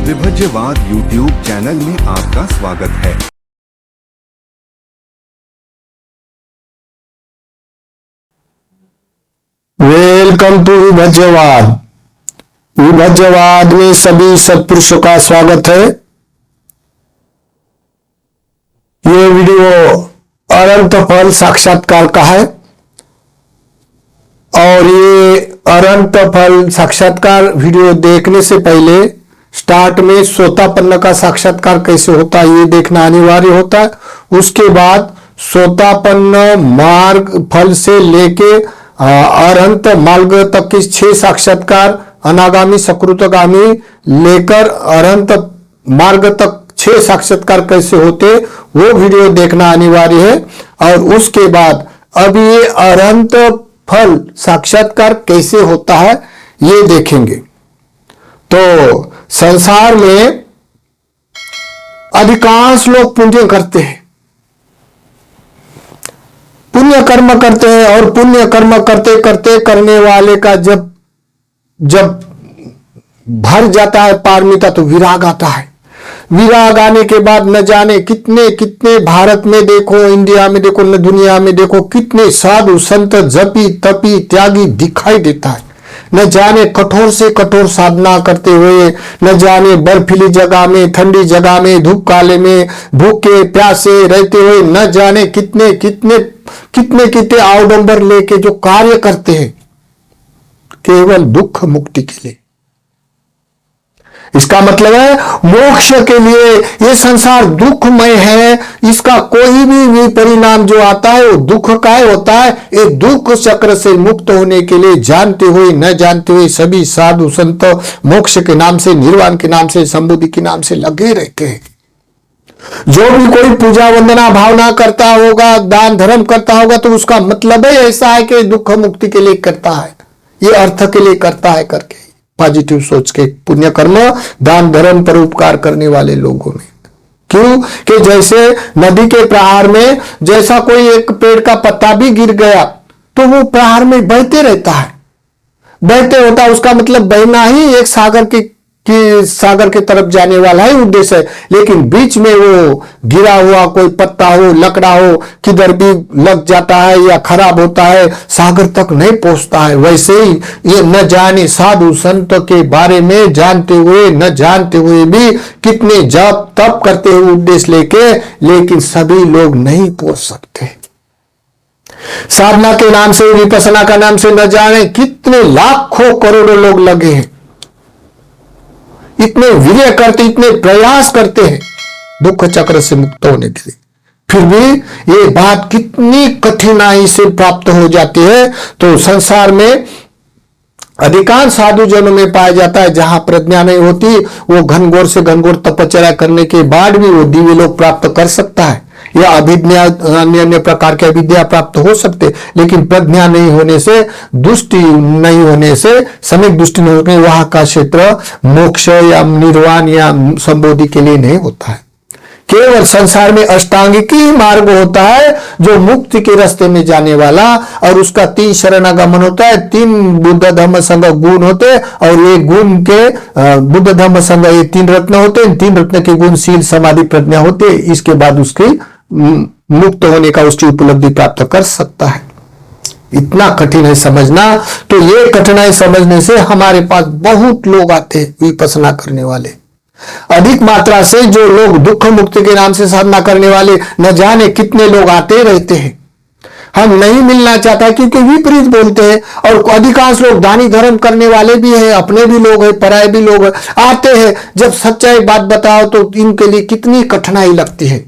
विभज्यवाद YouTube channel में आपका स्वागत है। Welcome to विभज्यवाद। विभज्यवाद में सभी सत्पुरुषों का स्वागत है। ये वीडियो अनंत फल साक्षात्कार का है और ये अनंत फल साक्षात्कार वीडियो देखने से पहले स्टार्ट में सोतापन्न का साक्षात्कार कैसे होता है ये देखना अनिवार्य होता है। उसके बाद सोतापन्न मार्ग फल से लेके अरहंत मार्ग तक के 6 साक्षात्कार, अनागामी सकृतगामी लेकर अरहंत मार्ग तक 6 साक्षात्कार कैसे होते वो वीडियो देखना अनिवार्य है। और उसके बाद अब ये अरहंत फल साक्षात्कार कैसे होता है ये देखेंगे। तो संसार में अधिकांश लोग पुण्य करते हैं, पुण्य कर्म करते हैं और पुण्य कर्म करते करते करने वाले का जब भर जाता है पारमिता तो विराग आता है। विराग आने के बाद न जाने कितने कितने भारत में देखो, इंडिया में देखो, न दुनिया में देखो कितने साधु संत जपी तपी त्यागी दिखाई देता है। न जाने कठोर से कठोर साधना करते हुए, न जाने बर्फीली जगह में, ठंडी जगह में, धूप काले में भूखे प्यासे रहते हुए न जाने कितने कितने कितने कितने आडंबर लेके जो कार्य करते हैं केवल दुख मुक्ति के लिए। इसका मतलब है मोक्ष के लिए ये संसार दुखमय है। इसका कोई भी परिणाम जो आता है वो दुख का ही होता है। ये दुख चक्र से मुक्त होने के लिए जानते हुए न जानते हुए सभी साधु संत मोक्ष के नाम से, निर्वाण के नाम से, संबुद्धि के नाम से लगे रहते हैं। जो भी कोई पूजा वंदना भावना करता होगा, दान धर्म करता होगा तो उसका मतलब ही ऐसा है कि दुख मुक्ति के लिए करता है, ये अर्थ के लिए करता है करके पॉजिटिव सोच के पुण्य कर्म दान धर्म पर उपकार करने वाले लोगों में। क्यों कि जैसे नदी के प्रहार में जैसा कोई एक पेड़ का पत्ता भी गिर गया तो वो प्रहार में बहते रहता है, बहते होता है। उसका मतलब बहना ही एक सागर के तरफ जाने वाला ही उद्देश्य है। लेकिन बीच में वो गिरा हुआ कोई पत्ता हो, लकड़ा हो, किधर भी लग जाता है या खराब होता है, सागर तक नहीं पहुंचता है। वैसे ही ये न जाने साधु संत के बारे में जानते हुए न जानते हुए भी कितने जप तप करते हुए उद्देश्य लेके, लेकिन सभी लोग नहीं पहुंच सकते। साधना के नाम से, विपස්සना का नाम से न जाने कितने लाखों करोड़ों लोग लगे हैं, इतने वीर्य करते, इतने प्रयास करते हैं दुख चक्र से मुक्त होने के लिए, फिर भी ये बात कितनी कठिनाई से प्राप्त हो जाती है। तो संसार में अधिकांश साधु जनों में पाया जाता है जहां प्रज्ञा नहीं होती वो घनघोर से घनघोर तपस्या करने के बाद भी वो दिव्य लोक प्राप्त कर सकता है या अभिज्ञा अन्य अन्य प्रकार के अविद्या प्राप्त हो सकते, लेकिन प्रज्ञा नहीं होने से, दृष्टि नहीं होने से, सम्यक दृष्टि नहीं होने वहां का क्षेत्र मोक्ष या निर्वाण या संबोधि के लिए नहीं होता है। केवल संसार में अष्टांगिक ही मार्ग होता है जो मुक्ति के रास्ते में जाने वाला, और उसका 3 शरणागमन होता है, 3 बुद्ध धम्म संघ गुण होते और ये गुण के बुद्ध धम्म संघ ये 3 रत्न होते हैं। 3 रत्न के गुण शील समाधि प्रज्ञा होते, इसके बाद उसकी मुक्त होने का उसकी उपलब्धि प्राप्त कर सकता है। इतना कठिन है समझना। तो ये कठिनाई समझने से हमारे पास बहुत लोग आते हैं विपස්සना करने वाले, अधिक मात्रा से जो लोग दुख मुक्ति के नाम से साधना करने वाले न जाने कितने लोग आते रहते हैं। हम नहीं मिलना चाहता क्योंकि विपरीत बोलते हैं, और अधिकांश लोग दानी धर्म करने वाले भी हैं, अपने भी लोग हैं, पराये भी लोग हैं, आते हैं। जब सच्चाई बात बताओ तो इनके लिए कितनी कठिनाई लगती है,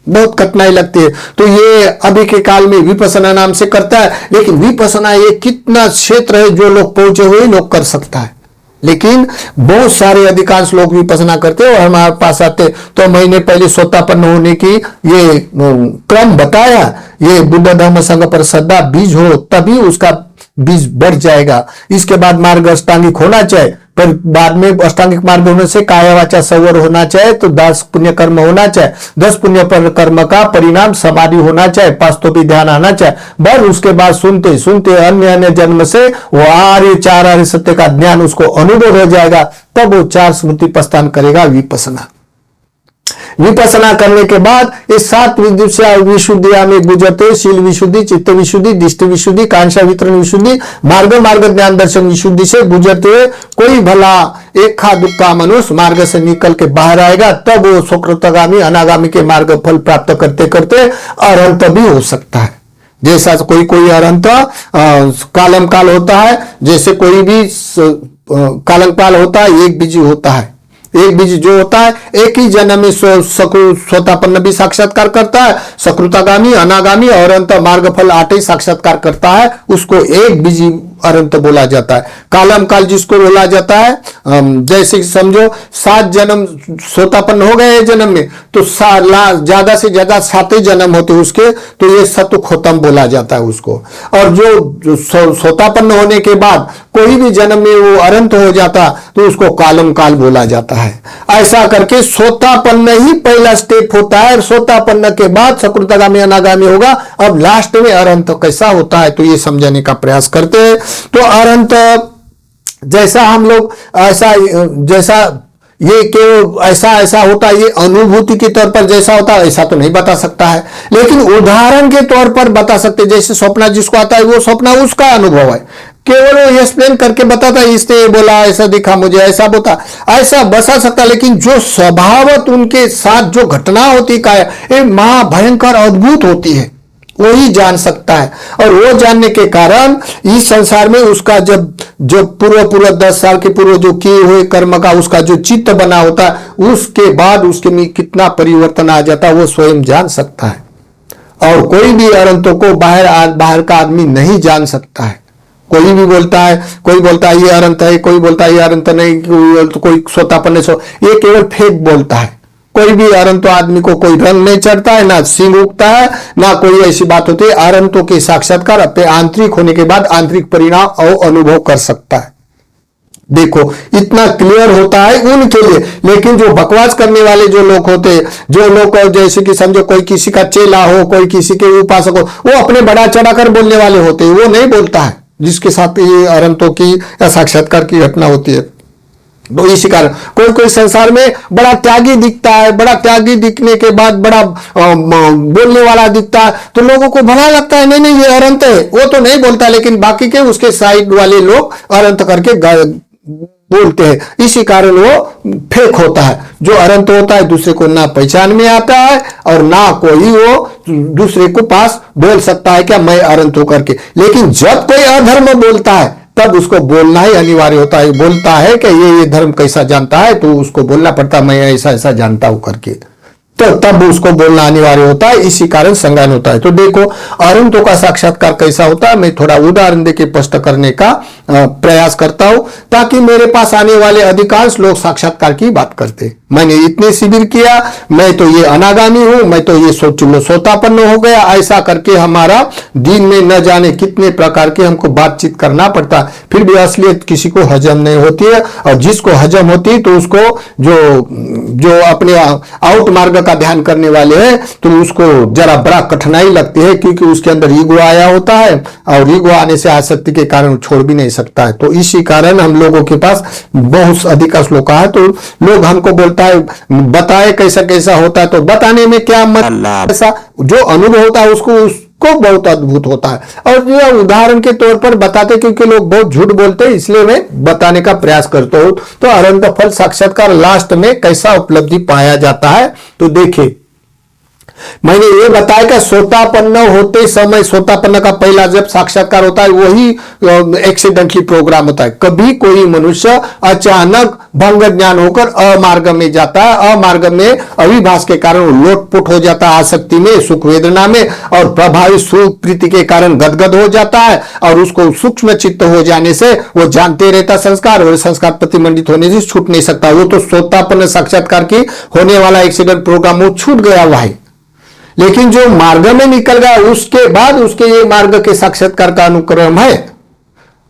बहुत कठिनाई लगती है। तो ये अभी के काल में विपස්සना नाम से करता है, लेकिन विपස්සना ये कितना क्षेत्र है जो लोग पहुंचे हुए लोग कर सकता है, लेकिन बहुत सारे अधिकांश लोग विपස්සना करते हैं और हमारे पास आते। तो मैंने पहले सोतापन्न होने की ये क्रम बताया, ये बुद्ध धम्म संघ पर श्रद्धा बीज हो तभी उसका बीज बढ़ जाएगा। इसके बाद मार्ग अष्टांगिक होना चाहिए, पर बाद में अष्टांगिक मार्ग होने से काया वाचा संवर होना चाहिए, तो 10 पुण्य कर्म होना चाहिए, 10 पुण्य कर्म का परिणाम समाधि होना चाहिए, 5 तो भी ध्यान आना चाहिए। बस उसके बाद सुनते सुनते अन्य अन्य जन्म से वो आर्य 4 आर्य सत्य का ज्ञान उसको अनुभव हो जाएगा, तब वो 4 स्मृति प्रस्थान करेगा विपස්සना। विपස්සना करने के बाद इस 7 विशुद्धिया में गुजरते शील विशुद्धि, चित्त विशुद्धि, दृष्टि विशुद्धि, कांक्षा वितरण विशुद्धि, मार्ग ज्ञान दर्शन विशुद्धि से गुजरते हुए कोई भला एका दुक्का मनुष्य मार्ग से निकल के बाहर आएगा, तब वो सुकृतगामी अनागामी के मार्ग फल प्राप्त करते करते अरंत भी हो सकता है। जैसा कोई कोई अरंत कालम काल होता है, जैसे कोई भी कालम काल होता है, एक बीजी होता है। एक बीज जो होता है एक ही जन्म में स्वतापन्न भी साक्षात्कार करता है, सकृतागामी अनागामी और अंत मार्ग फल 8 ही साक्षात्कार करता है, उसको एक बीजी अनंत बोला जाता है। कालम काल जिसको बोला जाता है, जैसे समझो 7 जन्म सोतापन्न हो गए जन्म में, तो ज्यादा से ज्यादा 7 ही जन्म होते उसके, तो ये सतु खोतम बोला जाता है उसको। और जो सोतापन्न होने के बाद कोई भी जन्म में वो अनंत हो जाता तो उसको कालम काल बोला जाता है। ऐसा करके सोतापन्न ही पहला स्टेप होता है, और सोतापन्न के बाद सकृतगामी अनागामी होगा। अब लास्ट में अनंत कैसा होता है तो ये समझने का प्रयास करते हैं। तो अनंत जैसा हम लोग ऐसा जैसा ये केवल ऐसा ऐसा होता है, ये अनुभूति के तौर पर जैसा होता है ऐसा तो नहीं बता सकता है, लेकिन उदाहरण के तौर पर बता सकते। जैसे स्वप्न जिसको आता है वो स्वप्न उसका अनुभव है, केवल वो एक्सप्लेन करके बताता है, इसने बोला ऐसा दिखा मुझे ऐसा बोता ऐसा बता सकता, लेकिन जो स्वभावत उनके साथ जो घटना होती का ये महाभयंकर अद्भुत होती है, वही जान सकता है। और वो जानने के कारण इस संसार में उसका जो पूर्व 10 साल के पूर्व जो किए हुए कर्म का उसका जो चित्त बना होता है, उसके बाद उसके में कितना परिवर्तन आ जाता है वो स्वयं जान सकता है। और कोई भी अनंतों को बाहर का आदमी नहीं जान सकता है। कोई भी बोलता है, कोई बोलता है ये अनंत है, कोई बोलता है ये अनंत नहीं, कोई सोतापन्न ये केवल फेक बोलता है। कोई भी अनंतो आदमी को कोई रंग नहीं चढ़ता है, ना सिंह उगता है, ना कोई ऐसी बात होती है। अनंतों के साक्षात्कार अपने आंतरिक होने के बाद आंतरिक परिणाम और अनुभव कर सकता है। देखो इतना क्लियर होता है उनके लिए। लेकिन जो बकवास करने वाले जो लोग होते हैं, जो लोग जैसे कि समझो कोई किसी का चेला हो, कोई किसी के उपासक हो, वो अपने बड़ा चढ़ाकर बोलने वाले होते हैं, वो नहीं बोलता है जिसके साथ ये अनंतों की या साक्षात्कार की घटना होती है। तो इसी कारण कोई संसार में बड़ा त्यागी दिखता है, बड़ा त्यागी दिखने के बाद बड़ा बोलने वाला दिखता है, तो लोगों को भला लगता है नहीं ये अनंत है, वो तो नहीं बोलता, लेकिन बाकी के उसके साइड वाले लोग अनंत करके बोलते हैं। इसी कारण वो फेक होता है। जो अनंत होता है दूसरे को ना पहचान में आता है और ना कोई वो दूसरे को पास बोल सकता है क्या मैं अनंत हूं करके। लेकिन जब कोई अधर्म बोलता है तब उसको बोलना ही अनिवार्य होता है। बोलता है कि ये धर्म कैसा जानता है, तो उसको बोलना पड़ता मैं ऐसा ऐसा जानता हूं करके, तो तब उसको बोलना अनिवार्य होता है। इसी कारण संज्ञान होता है। तो देखो अनंतों का साक्षात्कार कैसा होता है, मैं थोड़ा उदाहरण देके स्पष्ट करने का प्रयास करता हूं, ताकि मेरे पास आने वाले अधिकांश लोग साक्षात्कार की बात करते। मैंने इतने शिविर किया, मैं तो ये अनागामी हूं, मैं तो ये सोतापन्न हो गया, ऐसा करके हमारा दिन में न जाने कितने प्रकार के हमको बातचीत करना पड़ता, फिर भी असलियत किसी को हजम नहीं होती है। और जिसको हजम होती है तो उसको जो अपने आउट मार्ग का ध्यान करने वाले हैं तो उसको जरा बड़ा कठिनाई लगती है, क्योंकि उसके अंदर ईगो आया होता है और ईगो आने से आसक्ति के कारण छोड़ भी नहीं सकता है। तो इसी कारण हम लोगों के पास बहुत अधिक श्लोक है, तो लोग हमको बोलता है बताए कैसा कैसा होता है, तो बताने में क्या मतलब, ऐसा जो अनुभव होता है उसको बहुत अद्भुत होता है। और ये उदाहरण के तौर पर बताते, क्योंकि लोग बहुत झूठ बोलते हैं, इसलिए मैं बताने का प्रयास करता हूं। तो अनंत फल साक्षात्कार लास्ट में कैसा उपलब्धि पाया जाता है, तो देखिए मैंने ये बताया कि सोतापन्न होते समय, सोतापन्न का पहला जब साक्षात्कार होता है वही एक्सीडेंटली प्रोग्राम होता है। कभी कोई मनुष्य अचानक भंग ज्ञान होकर अमार्ग में जाता है, अमार्ग में अविभास के कारण लोटपुट हो जाता है, आसक्ति में, सुख वेदना में, और प्रभावी सुख प्रीति के कारण गदगद हो जाता है, और उसको सूक्ष्म चित्त हो जाने से वो जानते रहता संस्कार, और संस्कार प्रतिमंडित होने से छूट नहीं सकता। वो तो सोतापन्न साक्षात्कार की होने वाला एक्सीडेंट प्रोग्राम वो छूट गया हुआ है। लेकिन जो मार्ग में निकल गया उसके बाद उसके ये मार्ग के साक्षात्कार का अनुक्रम है,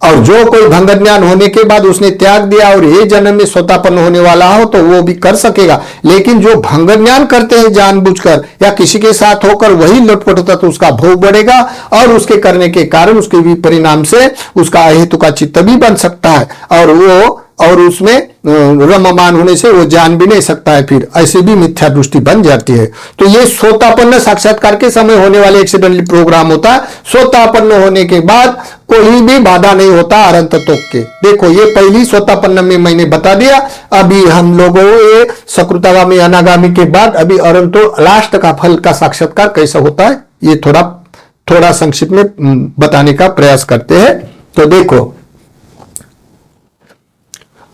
और जो कोई भंग ज्ञान होने के बाद उसने त्याग दिया और ये जन्म में स्वतापन्न होने वाला हो तो वो भी कर सकेगा। लेकिन जो भंग ज्ञान करते हैं जानबूझकर या किसी के साथ होकर वही लुटपुट होता तो उसका भोग बढ़ेगा और उसके करने के कारण उसके भी परिणाम से उसका अहेतु का चित्त भी बन सकता है और उसमें रममान होने से वो जान भी नहीं सकता है, फिर ऐसे भी मिथ्या दृष्टि बन जाती है। तो ये सोतापन्न साक्षात्कार के समय होने वाले एक्सीडेंटली प्रोग्राम होता है। सोतापन्न होने के बाद कोई भी बाधा नहीं होता अनंत तक के। देखो ये पहली सोतापन्न में मैंने बता दिया। अभी हम लोगों ये सकृतागामी अनागामी के बाद अभी अनंतो लास्ट का फल का साक्षात्कार कैसा होता है ये थोड़ा संक्षिप्त में बताने का प्रयास करते हैं। तो देखो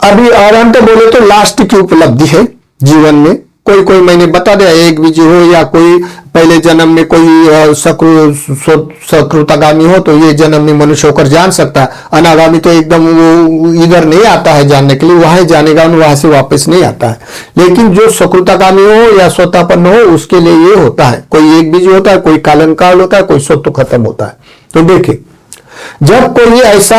अभी अनंत बोले तो लास्ट की उपलब्धि है जीवन में। कोई मैंने बता दिया, एक बीजी हो या कोई पहले जन्म में कोई सकृतागामी हो तो ये जन्म में मनुष्य होकर जान सकता है। अनागामी तो एकदम वो इधर नहीं आता है जानने के लिए, वहां जानेगा और वहां से वापस नहीं आता है। लेकिन जो सकृतागामी हो या स्वतापन्न हो उसके लिए ये होता है, कोई एक बीजी होता है, कोई कालंकाल होता है, कोई स्वत्व खत्म होता है। तो देखिए जब कोई ऐसा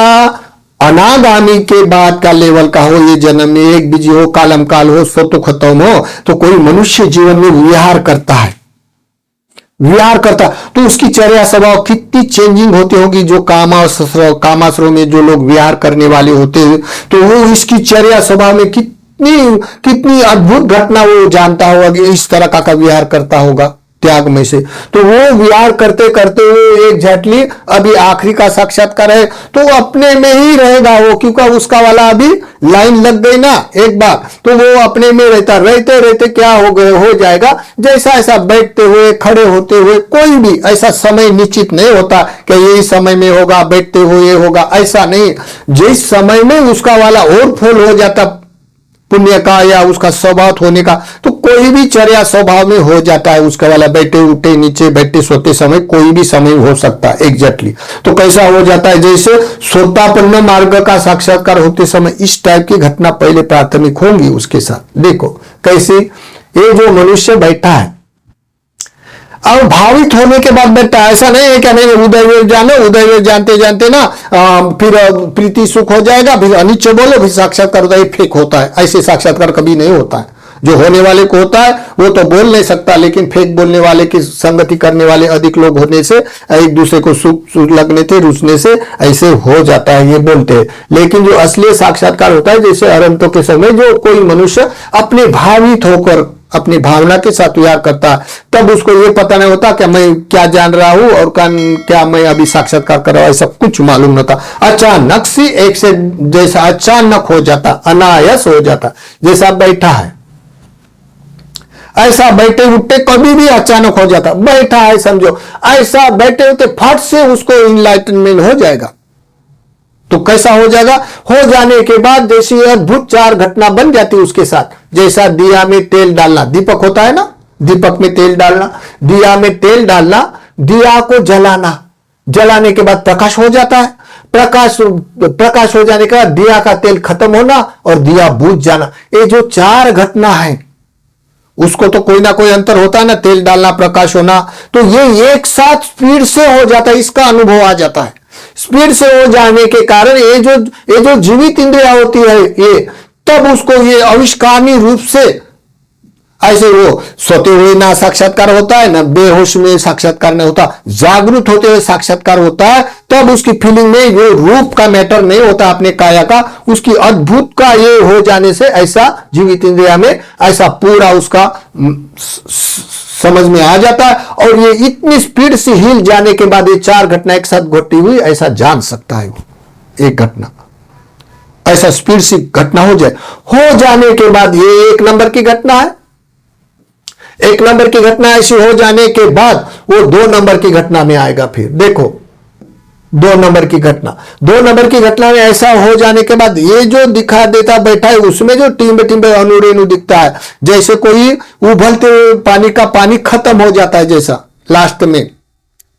अनागामी के बाद का लेवल का हो, ये जन्म में एक बीजी हो, कालम काल हो, स्वतो खत्म हो, तो कोई मनुष्य जीवन में विहार करता है तो उसकी चर्या स्वभाव कितनी चेंजिंग होती होगी। जो कामाश्रम में जो लोग विहार करने वाले होते हैं तो वो इसकी चर्या स्वभाव में कितनी अद्भुत घटना वो जानता होगा कि इस तरह का विहार करता होगा त्याग में से। तो वो विहार करते करते वो एग्जैक्टली अभी आखिरी का साक्षात्कार है तो वो अपने में ही रहेगा वो, क्योंकि उसका वाला अभी लाइन लग गई ना एक बार, तो वो अपने में रहते रहते क्या हो जाएगा। जैसा ऐसा बैठते हुए खड़े होते हुए कोई भी ऐसा समय निश्चित नहीं होता कि यही समय में होगा, बैठते हुए होगा, ऐसा नहीं। जिस समय में उसका वाला और फूल हो जाता पुण्य का या उसका स्वभाव होने का, तो कोई भी चर्या स्वभाव में हो जाता है उसका वाला। बैठे उठे नीचे बैठे सोते समय कोई भी समय हो सकता है एग्जैक्टली। तो कैसा हो जाता है जैसे सोतापन्न मार्ग का साक्षात्कार होते समय इस टाइप की घटना पहले प्राथमिक होंगी उसके साथ। देखो कैसे ये जो मनुष्य बैठा है अब भावित होने के बाद बैठा, ऐसा नहीं है क्या नहीं उदयवीर जानो, उदयवीर जानते जानते ना फिर प्रीति सुख हो जाएगा, फिर अनिच्छ बोलो, फिर साक्षात्कार होता है, फेक होता है। ऐसे साक्षात्कार कभी नहीं होता है। जो होने वाले को होता है वो तो बोल नहीं सकता, लेकिन फेक बोलने वाले की संगति करने वाले अधिक लोग होने से एक दूसरे को सुख लगने थे रुचने से ऐसे हो जाता है, ये बोलते हैं। लेकिन जो असली साक्षात्कार होता है जैसे अरंतों के समय जो कोई मनुष्य अपने भावित होकर अपनी भावना के साथ विहार करता है, तब उसको ये पता नहीं होता कि मैं क्या जान रहा हूं और क्या मैं अभी साक्षात्कार कर रहा हूं, ऐसा कुछ मालूम नहीं होता। अचानक से एक से जैसा अचानक हो जाता, अनायास हो जाता, जैसा बैठा है ऐसा बैठे उठते कभी भी अचानक हो जाता। बैठा है समझो, ऐसा बैठे होते फट से उसको इनलाइटनमेंट हो जाएगा। तो कैसा हो जाएगा? हो जाने के बाद जैसी अद्भुत चार घटना बन जाती है उसके साथ। जैसा दिया में तेल डालना, दीपक होता है ना, दीपक में तेल डालना, दिया में तेल डालना, दिया को जलाना, जलाने के बाद प्रकाश हो जाता है। प्रकाश हो जाने के बाद दिया का तेल खत्म होना और दिया बुझ जाना। ये जो चार घटना है उसको तो कोई ना कोई अंतर होता है ना, तेल डालना प्रकाश होना, तो ये एक साथ स्पीड से हो जाता है, इसका अनुभव आ जाता है। स्पीड से हो जाने के कारण ये जो जीवित इंद्रिया होती है ये तब उसको ये आविष्कारणी रूप से ऐसे वो सोते हुए ना साक्षात्कार होता है ना बेहोश में साक्षात्कार नहीं होता, जागृत होते हुए साक्षात्कार होता है। तब उसकी फीलिंग में ये रूप का मैटर नहीं होता अपने काया का, उसकी अद्भुत का ये हो जाने से ऐसा जीवित इंद्रिया में ऐसा पूरा उसका समझ में आ जाता है। और ये इतनी स्पीड से हिल जाने के बाद ये चार घटना एक साथ घटी हुई ऐसा जान सकता है वो एक घटना ऐसा स्पीड से घटना हो जाए। हो जाने के बाद ये एक नंबर की घटना है। एक नंबर की घटना ऐसी हो जाने के बाद वो दो नंबर की घटना में आएगा। फिर देखो दो नंबर की घटना में ऐसा हो जाने के बाद ये जो दिखा देता बैठा है उसमें जो टिम्बे अनुरेणु दिखता है, जैसे कोई उबलते हुए पानी का पानी खत्म हो जाता है, जैसा लास्ट में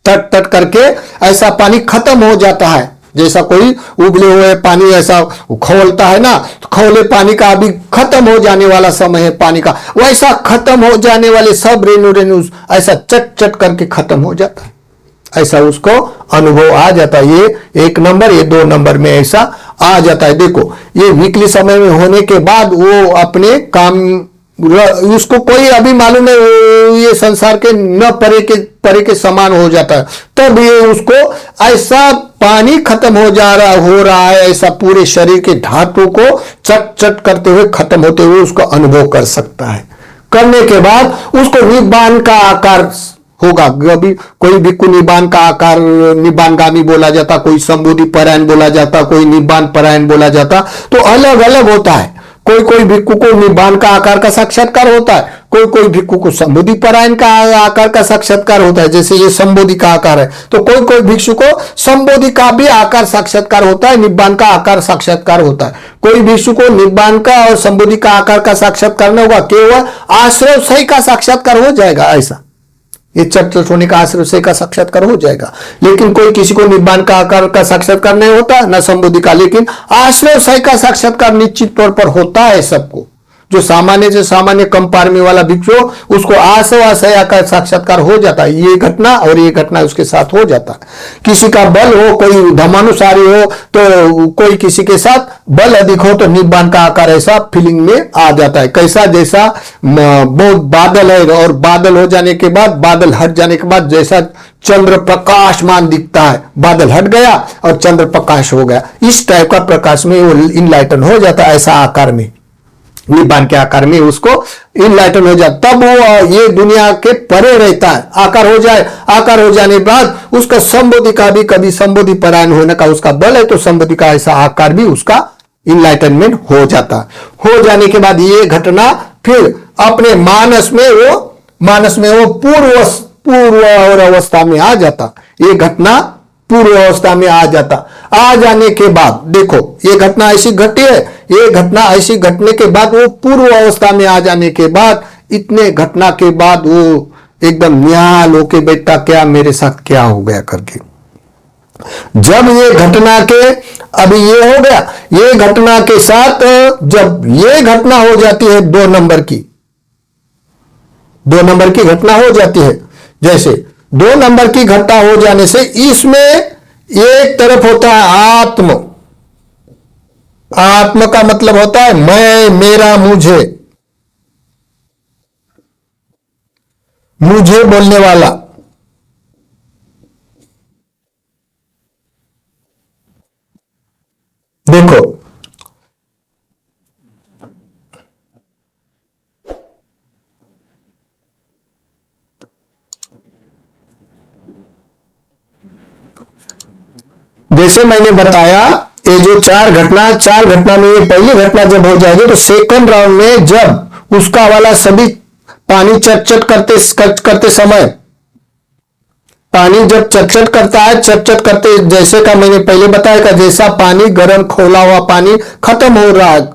तट करके ऐसा पानी खत्म हो जाता है, जैसा कोई उबले हुए पानी ऐसा खोलता है ना, तो खोले पानी का अभी खत्म हो जाने वाला समय है पानी का, वैसा खत्म हो जाने वाले सब रेणु ऐसा चट करके खत्म हो जाता है। ऐसा उसको अनुभव आ जाता है। ये 1 नंबर, ये 2 नंबर में ऐसा आ जाता है। देखो ये वीकली समय में होने के बाद वो अपने काम, उसको कोई अभी मालूम है ये संसार के न परे के समान हो जाता है। तब ये उसको ऐसा पानी खत्म हो रहा है, ऐसा पूरे शरीर के धातु को चट चट करते हुए खत्म होते हुए उसको अनुभव कर सकता है। करने के बाद उसको निब्बान का आकार होगा। अभी कोई भिक्खु निब्बान का आकार निब्बानगामी बोला जाता, कोई संबोधि परायण बोला जाता, कोई निब्बान परायण बोला जाता, तो अलग अलग होता है। कोई कोई भिक्खु को निब्बान का आकार का साक्षात्कार होता है, कोई कोई भिक्खु को संबोधि परायण का आकार का साक्षात्कार होता है, जैसे ये संबोधि का आकार है। तो कोई कोई भिक्षु को संबोधि का भी आकार साक्षात्कार होता है, निब्बान का आकार साक्षात्कार होता है। कोई भिक्षु को निब्बान का और संबोधि का आकार का साक्षात्कार नहीं होगा, केवल आश्रय सही का साक्षात्कार हो जाएगा। ऐसा ये चट होने का आश्रय से का साक्षात्कार हो जाएगा। लेकिन कोई किसी को निब्बान का आकार का साक्षात्कार नहीं होता, न संबोधि का, लेकिन आश्रय सही का साक्षात्कार निश्चित तौर पर होता है सबको। जो सामान्य से सामान्य कम पारमी वाला भिक्षु उसको आश्रय का साक्षात्कार हो जाता है। ये घटना और ये घटना उसके साथ हो जाता है। किसी का बल हो, कोई धर्मानुसारी हो, तो कोई किसी के साथ बल अधिक हो तो निब्बान का आकार ऐसा फीलिंग में आ जाता है। कैसा, जैसा बहुत बादल है और बादल हो जाने के बाद, बादल हट जाने के बाद जैसा चंद्र प्रकाशमान दिखता है, बादल हट गया और चंद्र प्रकाश हो गया, इस टाइप का प्रकाश में वो इनलाइटन हो जाता है। ऐसा आकार में, निब्बान के आकार में उसको इनलाइटन हो जाता, तब वो ये दुनिया के परे रहता है। आकार हो जाए, आकार हो जाने के बाद उसका संबोधि का भी, कभी संबोधि परायण होने का उसका बल है तो संबोधि का ऐसा आकार भी उसका इनलाइटनमेंट हो जाता। हो जाने के बाद ये घटना फिर अपने मानस में वो पूर्व और अवस्था में आ जाता। ये घटना पूर्व अवस्था में आ जाता। आ जाने के बाद देखो ये घटना ऐसी घटी है, ये घटना ऐसी घटने के बाद वो पूर्व अवस्था में आ जाने के बाद, इतने घटना के बाद वो एकदम निहाल होके बैठता, क्या मेरे साथ क्या हो गया करके। जब ये घटना के, अभी ये हो गया, ये घटना के साथ जब ये घटना हो जाती है 2 नंबर की, 2 नंबर की घटना हो जाती है, जैसे 2 नंबर की घटना हो जाने से इसमें एक तरफ होता है आत्म। आत्म का मतलब होता है मैं, मेरा, मुझे बोलने वाला। देखो जैसे मैंने बताया, ये जो 4 घटना में ये पहली घटना जब हो जाएगी तो सेकंड राउंड में जब उसका वाला सभी पानी चट करते समय, पानी जब चट करता है, चट करते, जैसे का मैंने पहले बताया, जैसा पानी गर्म खोला हुआ पानी खत्म हो रहा है,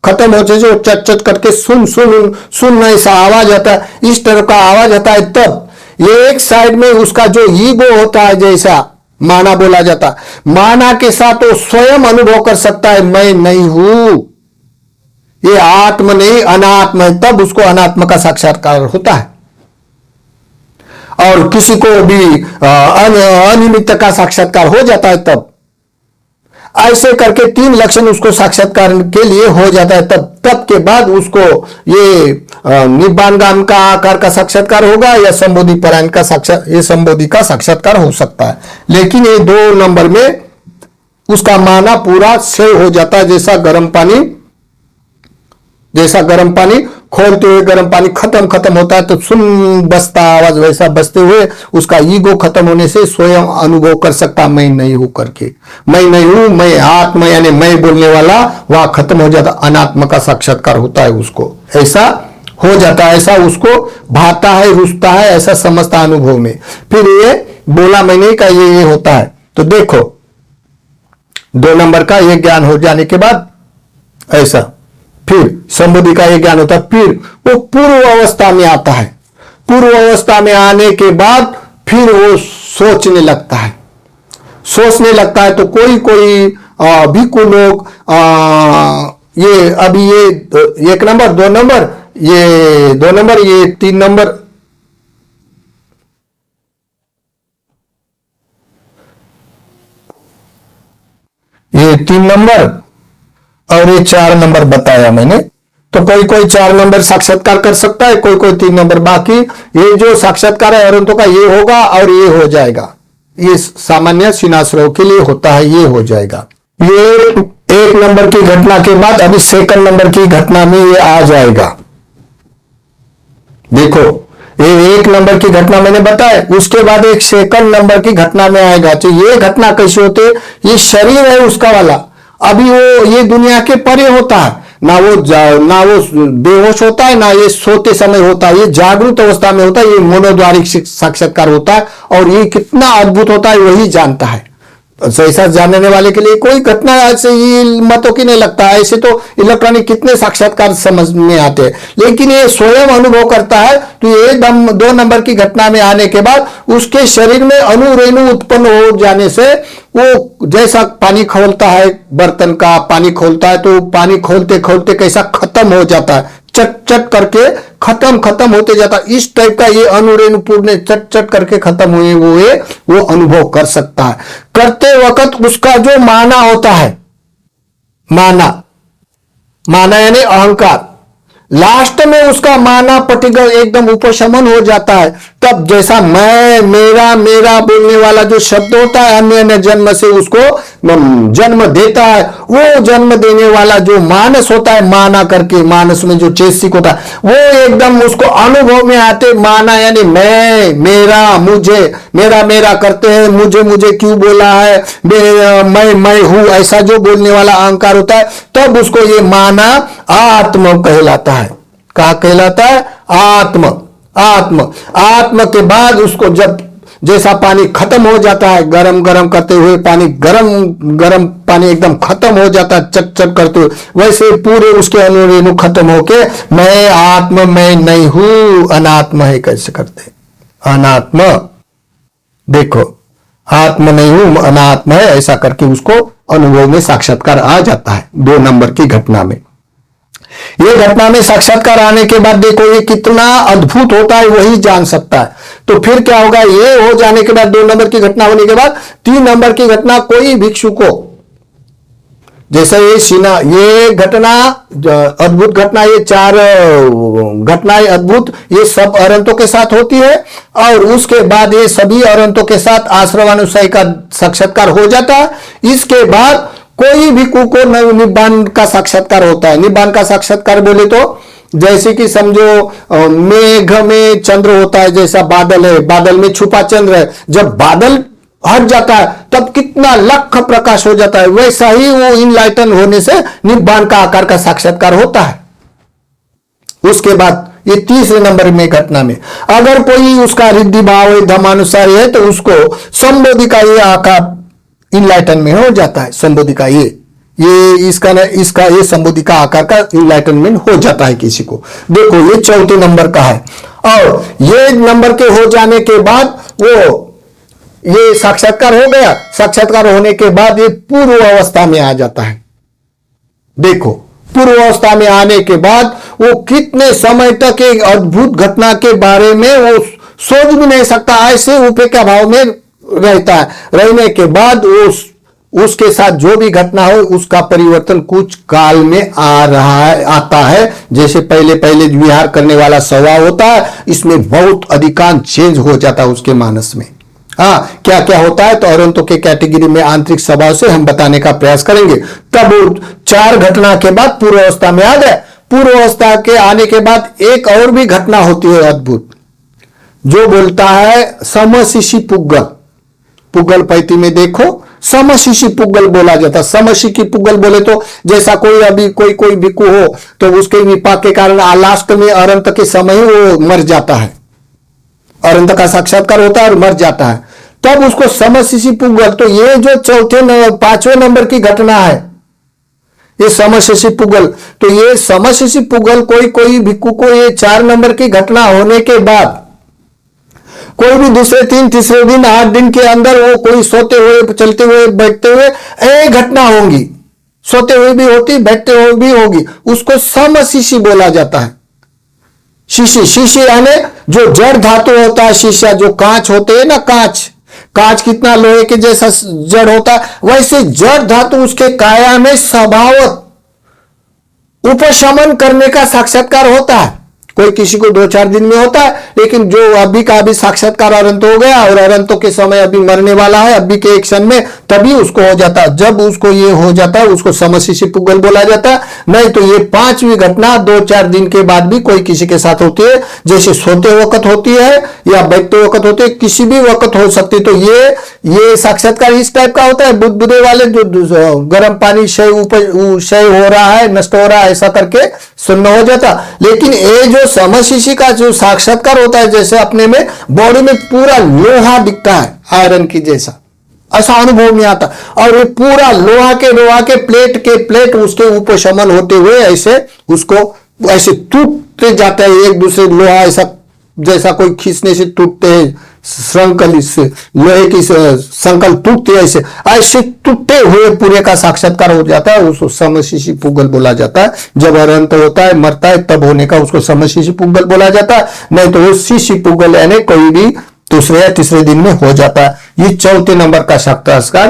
खत्म हो जाए जो चट करके सुन ऐसा आवाज आता है, इस तरह का आवाज आता है। तब ये एक साइड में उसका जो ईगो होता है, जैसा माना बोला जाता, माना के साथ वो स्वयं अनुभव कर सकता है मैं नहीं हूं, ये आत्म नहीं अनात्म है, तब उसको अनात्म का साक्षात्कार होता है। और किसी को भी अनिमित्त का साक्षात्कार हो जाता है। तब ऐसे करके 3 लक्षण उसको साक्षात्कार के लिए हो जाता है। तब के बाद उसको ये निब्बानगाम का आकार का साक्षात्कार होगा या संबोधि परायण का ये संबोधि का साक्षात्कार हो सकता है। लेकिन ये 2 नंबर में उसका माना पूरा सेव हो जाता है। जैसा गर्म पानी खोलते हुए गर्म पानी खत्म होता है तो सुन बसता आवाज, वैसा बसते हुए उसका ईगो खत्म होने से स्वयं अनुभव कर सकता मैं नहीं हूं करके। मैं नहीं हूं, मैं आत्मा यानी मैं बोलने वाला वहां खत्म हो जाता, अनात्मा का साक्षात्कार होता है उसको। ऐसा हो जाता है, ऐसा उसको भाता है, रुचता है, ऐसा समझता अनुभव में। फिर ये बोला मैंने का ये होता है। तो देखो 2 नंबर का ये ज्ञान हो जाने के बाद ऐसा फिर संबोधि का ये ज्ञान होता है। फिर वो पूर्व अवस्था में आता है। पूर्व अवस्था में आने के बाद फिर वो सोचने लगता है। तो कोई भिक्खु लोग ये अभी ये 1 नंबर 2 नंबर, ये 2 नंबर, ये 3 नंबर, ये 3 नंबर और ये 4 नंबर बताया मैंने। तो कोई कोई 4 नंबर साक्षात्कार कर सकता है, कोई कोई 3 नंबर। बाकी ये जो साक्षात्कार है अरहंतों का ये होगा और ये हो जाएगा। ये सामान्य सीनाश्रव के लिए होता है, ये हो जाएगा। ये 1 नंबर की घटना के बाद अभी सेकंड नंबर की घटना में ये आ जाएगा। देखो ये 1 नंबर की घटना मैंने बताया, उसके बाद एक सेकंड नंबर की घटना में आएगा। तो ये घटना कैसे होती है? ये शरीर है उसका वाला, अभी वो ये दुनिया के परे होता है, ना वो बेहोश होता है, ना ये सोते समय होता है, ये जागृत अवस्था में होता है। ये मनोद्वारिक साक्षात्कार होता है और ये कितना अद्भुत होता है वही जानता है। ऐसा जानने वाले के लिए कोई घटना ऐसे ही मतों की नहीं लगता है। ऐसे तो इलेक्ट्रॉनिक कितने साक्षात्कार समझ में आते हैं, लेकिन ये स्वयं अनुभव करता है। तो ये 2 नंबर की घटना में आने के बाद उसके शरीर में अणुरेणु उत्पन्न हो जाने से वो जैसा पानी खोलता है, बर्तन का पानी खोलता है, तो पानी खोलते खोलते कैसा खत्म हो जाता है, चट चट करके खत्म होते जाता। इस टाइप का ये अणुरेणु पूर्ण चट चट करके खत्म हुए वो अनुभव कर सकता है। करते वक्त उसका जो माना होता है, माना यानी अहंकार, लास्ट में उसका माना पटिगल एकदम उपशमन हो जाता है। तब जैसा मैं मेरा बोलने वाला जो शब्द होता है अन्य जन्म से उसको जन्म देता है, वो जन्म देने वाला जो मानस होता है, माना करके मानस में जो चेतसिक होता है वो एकदम उसको अनुभव में आते। माना यानी मेरा मुझे, मेरा करते हैं, मुझे क्यों बोला है, मैं हूं, ऐसा जो बोलने वाला अहंकार होता है, तब उसको ये माना आत्म कहलाता है। क्या कहलाता है? आत्म के बाद उसको जब जैसा पानी खत्म हो जाता है, गरम करते हुए पानी गरम पानी एकदम खत्म हो जाता है चट करते हुए, वैसे पूरे उसके अणुरेणु खत्म होके मैं आत्म, मैं नहीं हूं, अनात्म है। कैसे करते? अनात्म, देखो आत्म नहीं हूं, अनात्म है, ऐसा करके उसको अनुभव में साक्षात्कार आ जाता है 2 नंबर की घटना में। ये घटना में साक्षात्कार आने के बाद देखो ये कितना अद्भुत होता है, वही जान सकता है। तो फिर क्या होगा? ये हो जाने के बाद 2 नंबर की घटना होने के बाद 3 नंबर की घटना, कोई भिक्षु को जैसे ये घटना अद्भुत घटना, ये 4 घटनाएं अद्भुत, ये सब अरहंतों के साथ होती है। और उसके बाद ये सभी अरहंतों के साथ आश्रवानुसायी का साक्षात्कार हो जाता है। इसके बाद कोई भिक्षु को निब्बान का साक्षात्कार होता है। निब्बान का साक्षात्कार बोले तो जैसे कि समझो मेघ में चंद्र होता है, जैसा बादल है, बादल में छुपा चंद्र है, जब बादल हट जाता है तब कितना लख प्रकाश हो जाता है, वैसा ही वो इनलाइटन होने से निब्बान का आकार का साक्षात्कार होता है। उसके बाद ये 3 नंबर में घटना में अगर कोई उसका रिद्धि भाव धर्मानुसार है तो उसको संबोधि का ये आकार इनलाइटन में हो जाता है। संबोधि का ये ये संबोधि का आकार का इनलाइटनमेंट हो जाता है किसी को। देखो ये 4 नंबर का है, और ये नंबर के हो जाने के बाद वो ये साक्षात्कार हो गया। साक्षात्कार होने के बाद ये पूर्व अवस्था में आ जाता है। देखो पूर्व अवस्था में आने के बाद वो कितने समय तक एक अद्भुत घटना के बारे में वो सोच भी नहीं सकता, ऐसे उपेक्षा भाव में रहता है। रहने के बाद उसके साथ जो भी घटना हो उसका परिवर्तन कुछ काल में आता है। जैसे पहले विहार करने वाला स्वभाव होता है, इसमें बहुत अधिकांश चेंज हो जाता है उसके मानस में। हाँ, क्या क्या होता है तो अरहंतों के कैटेगरी में आंतरिक स्वभाव से हम बताने का प्रयास करेंगे। तब 4 घटना के बाद पूर्व अवस्था में आ गए। पूर्व अवस्था के आने के बाद एक और भी घटना होती है अद्भुत, जो बोलता है समशिशि पुग्गल पैती में देखो समशिशि पुग्गल बोला जाता है। समशिशि पुग्गल बोले तो जैसा कोई भिक्षु हो तो उसके विपाक के कारण लास्ट में अरहंत के समय वो मर जाता है, अरहंत का साक्षात्कार होता है और मर जाता है, तब उसको समशिशि पुग्गल। तो ये जो 5वें नंबर की घटना है ये समशिशि पुग्गल। तो ये समशिशि पुग्गल कोई भिक्षु को ये 4 नंबर की घटना होने के बाद कोई भी दूसरे तीसरे दिन 8 दिन के अंदर वो कोई सोते हुए चलते हुए बैठते हुए एक घटना होंगी, सोते हुए भी होती बैठते हुए भी होगी, उसको समशिशि बोला जाता है। शीशी यानी जो जड़ धातु होता है, शीशा जो कांच होते हैं ना, कांच कांच कितना लोहे के जैसा जड़ होता है, वैसे जड़ धातु उसके काया में स्वभावत उपशमन करने का साक्षात्कार होता है। कोई किसी को 2-4 दिन में होता है, लेकिन जो अभी का अभी साक्षात्कार अरंत हो गया और अरंतों के समय अभी मरने वाला है, अभी के एक क्षण में, तभी उसको हो जाता है। जब उसको ये हो जाता है उसको समशिष्टि पुगल बोला जाता है। नहीं तो ये 5वीं घटना 2-4 दिन के बाद भी कोई किसी के साथ होती है, जैसे सोते वक्त होती है या बैठते वक्त होती है, किसी भी वक्त हो सकती है। तो ये साक्षात्कार इस टाइप का होता है, बुदबुदे वाले जो गर्म पानी क्षय हो रहा है, नष्ट हो रहा है, ऐसा करके सुनना हो जाता। लेकिन ये जो समशिष्टि का जो साक्षात्कार होता है, जैसे अपने में बॉडी में पूरा लोहा दिखता है आयरन की जैसा, ऐसा अनुभव में आता। और ये पूरा लोहा के प्लेट उसके उपशमन होते हुए ऐसे उसको ऐसे टूटते जाता है एक दूसरे, लोहा ऐसा जैसा कोई खींचने से टूटते हैं, संकल से लोहे की संकल टूटती है, ऐसे टूटे हुए पूरे का साक्षात्कार हो जाता है। उसको समशिष्टि पुगल बोला जाता है। जब अरंत होता है, मरता है, तब होने का उसको समशिष्टि पुगल बोला जाता है। नहीं तो वो शिशि पुगल यानी कोई भी दूसरे या तीसरे दिन में हो जाता है। ये 4थे नंबर का साक्षात्कार,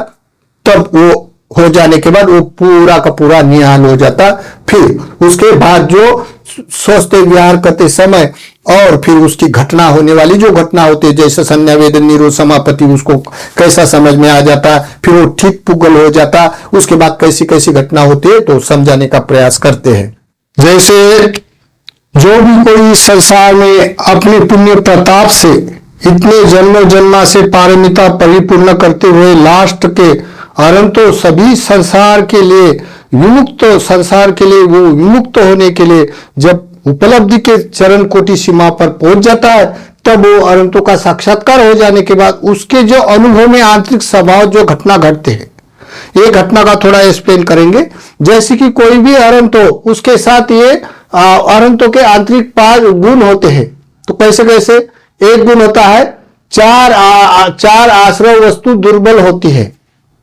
तब वो हो जाने के बाद वो पूरा का पूरा निहाल हो जाता। फिर उसके बाद जो सोचते विहार करते समय और फिर उसकी घटना होने वाली जो घटना होती है, जैसे संज्ञा वेदन निरोध समापति, उसको कैसा समझ में आ जाता है, फिर वो ठीक पुगल हो जाता। उसके बाद कैसी कैसी घटना होती है तो समझाने का प्रयास करते हैं। जैसे जो भी कोई संसार में अपने पुण्य प्रताप से इतने जन्मों जन्मा से पारमिता परिपूर्ण करते हुए लास्ट के अरंतो सभी संसार के लिए विमुक्त, संसार के लिए वो विमुक्त होने के लिए जब उपलब्धि के चरण कोटि सीमा पर पहुंच जाता है, तब वो अरंतों का साक्षात्कार हो जाने के बाद उसके जो अनुभव में आंतरिक स्वभाव जो घटना घटते हैं, ये घटना का थोड़ा एक्सप्लेन करेंगे। जैसे कि कोई भी अरंत हो, उसके साथ ये अरंतों के आंतरिक 5 गुण होते हैं। तो कैसे कैसे? एक गुण होता है चार आश्रय वस्तु दुर्बल होती है,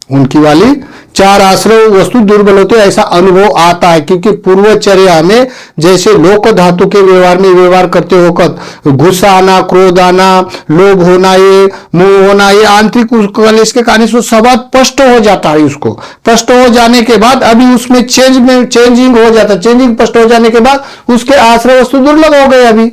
उनकी वाली 4 आश्रय वस्तु दुर्बल होती है, ऐसा अनुभव आता है। क्योंकि पूर्वचर्या में जैसे लोक धातु के व्यवहार में व्यवहार करते वक्त गुस्सा आना, क्रोध आना, लोभ होना, ये मोह होना, ये आंतरिक कलेश के कारण उसको स्वभाव स्पष्ट हो जाता है। उसको स्पष्ट हो जाने के बाद अभी उसमें चेंजिंग हो जाता है। चेंजिंग स्पष्ट हो जाने के बाद उसके आश्रय वस्तु दुर्लभ हो गए अभी,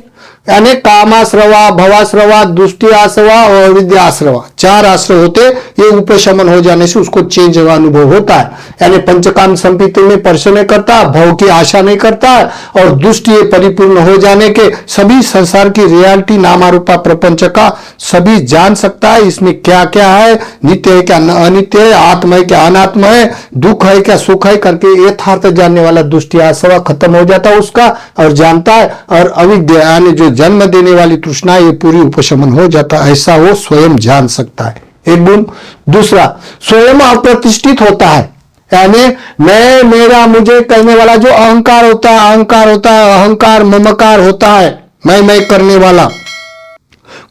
यानी कामाश्रवा, भवाश्रवा, दुष्टि आश्रवा और विद्याश्रवा 4 आश्रय होते। ये उपशमन हो जाने से उसको चेंज का अनुभव होता है, यानी पंचकाम संपत्ति में स्पर्श नहीं करता, भव की आशा नहीं करता, और दुष्टि परिपूर्ण हो जाने के सभी संसार की रियलिटी नामारूपा प्रपंच का सभी जान सकता है। इसमें क्या क्या है, नित्य है क्या अनित्य है, आत्मा है क्या अनात्मा है, दुख है क्या सुख है करके यथार्थ जानने वाला दुष्टि आश्रवा खत्म हो जाता है उसका, और जानता है। और अविद्या यानी जो जन्म देने वाली तृष्णा, ये पूरी उपशमन हो जाता है, ऐसा वो स्वयं जान सकता है। एक गुण। दूसरा, स्वयं अप्रतिष्ठित होता है, यानी मैं मेरा मुझे कहने वाला जो अहंकार होता है, अहंकार ममकार होता है, मैं करने वाला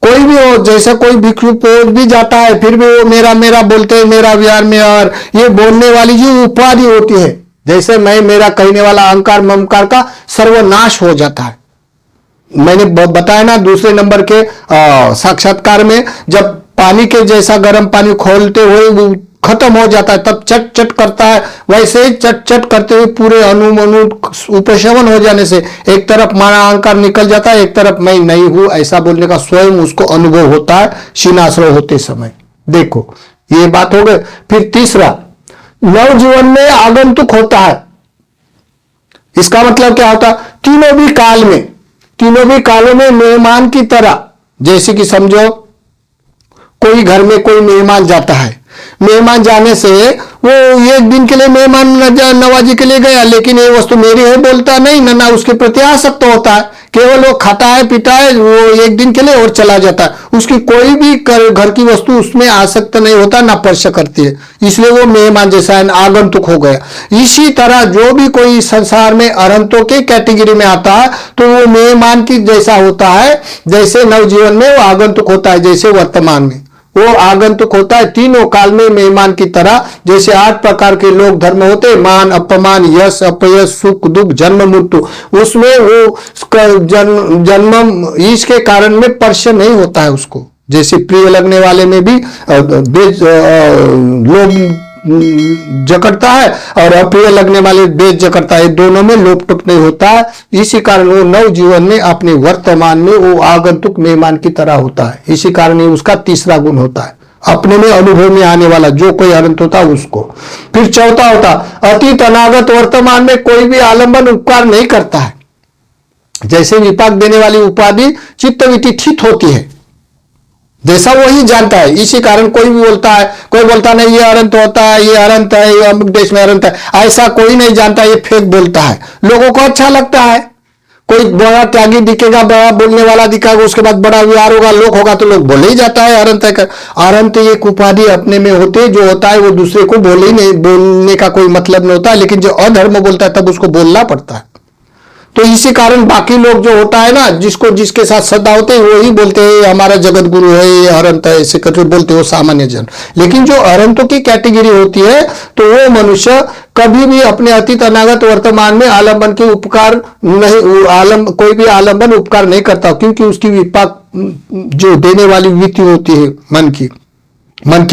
कोई भी हो। जैसा कोई भिक्षु पहुंच भी जाता है, फिर भी वो मेरा मेरा बोलते हैं, मेरा व्यवहार में, और ये बोलने वाली जो उपाधि होती है, जैसे मैं मेरा कहने वाला अहंकार ममकार का सर्वनाश हो जाता है। मैंने बताया ना दूसरे नंबर के साक्षात्कार में, जब पानी के जैसा गर्म पानी खोलते हुए वो खत्म हो जाता है, तब चट चट करता है, वैसे ही चट चट करते हुए पूरे अणु उपशमन हो जाने से एक तरफ माना अहंकार निकल जाता है, एक तरफ मैं नहीं हूं ऐसा बोलने का स्वयं उसको अनुभव होता है शीनाश्रय होते समय। देखो ये बात हो गई। फिर तीसरा, नव जीवन में आगंतुक होता है। इसका मतलब क्या होता है? तीनों भी कालों में मेहमान की तरह, जैसे कि समझो कोई घर में कोई मेहमान जाता है, मेहमान जाने से वो एक दिन के लिए मेहमान नवाजी के लिए गया, लेकिन ये वस्तु मेरी है बोलता नहीं, ना उसके प्रति आसक्त होता है, केवल वो खाता है पीता है, वो एक दिन के लिए और चला जाता है। उसकी कोई भी घर की वस्तु उसमें आसक्त नहीं होता, ना स्पर्श करती है, इसलिए वो मेहमान जैसा है, आगंतुक हो गया। इसी तरह जो भी कोई संसार में अरंतों के कैटेगरी में आता है, तो वो मेहमान की जैसा होता है, जैसे नवजीवन में वो आगंतुक होता है, जैसे वर्तमान में वो आगंतुक होता है। तीनों काल में मेहमान की तरह, जैसे 8 प्रकार के लोक धर्म होते हैं, मान अपमान, यश अपयश, सुख दुख, जन्म मृत्यु, उसमें वो जन्म ईश के कारण में स्पर्श नहीं होता है उसको, जैसे प्रिय लगने वाले में भी बेज लोभ जकड़ता है और अप्रिय लगने वाले बेज जकड़ता है, दोनों में लोप टुप नहीं होता है। इसी कारण वो नव जीवन में अपने वर्तमान में वो आगंतुक मेहमान की तरह होता है। इसी कारण ये उसका तीसरा गुण होता है, अपने में अनुभव में आने वाला जो कोई अनंत होता है उसको। फिर चौथा होता अतीत अनागत वर्तमान में कोई भी आलंबन उपकार नहीं करता है। जैसे विपाक देने वाली उपाधि चित्तवृत्ति ठित होती है, जैसा वही जानता है। इसी कारण कोई भी बोलता है, कोई बोलता नहीं ये अनंत होता है, ये अनंत है, ये अमुक देश में अनंत है, ऐसा कोई नहीं जानता, ये फेक बोलता है। लोगों को अच्छा लगता है, कोई बड़ा त्यागी दिखेगा, बड़ा बोलने वाला दिखेगा, उसके बाद बड़ा विहार होगा, लोक होगा तो लोग बोले ही जाता है अनंत है। अनंत एक उपाधि अपने में होते जो होता है वो दूसरे को बोले ही नहीं, बोलने का कोई मतलब नहीं होता है। लेकिन जो अधर्म बोलता है तब उसको बोलना पड़ता है। तो इसी कारण बाकी लोग जो होता है ना, जिसको जिसके साथ श्रद्धा होते हैं वही बोलते हैं हमारा जगत गुरु है, ये अनंत है, ऐसे करके बोलते हो सामान्य जन। लेकिन जो अनंतों की कैटेगरी होती है तो वो मनुष्य कभी भी अपने अतीत अनागत वर्तमान में आलंबन के उपकार नहीं, कोई भी आलंबन उपकार नहीं करता, क्योंकि उसकी विपाक जो देने वाली वृत्ति होती है मन की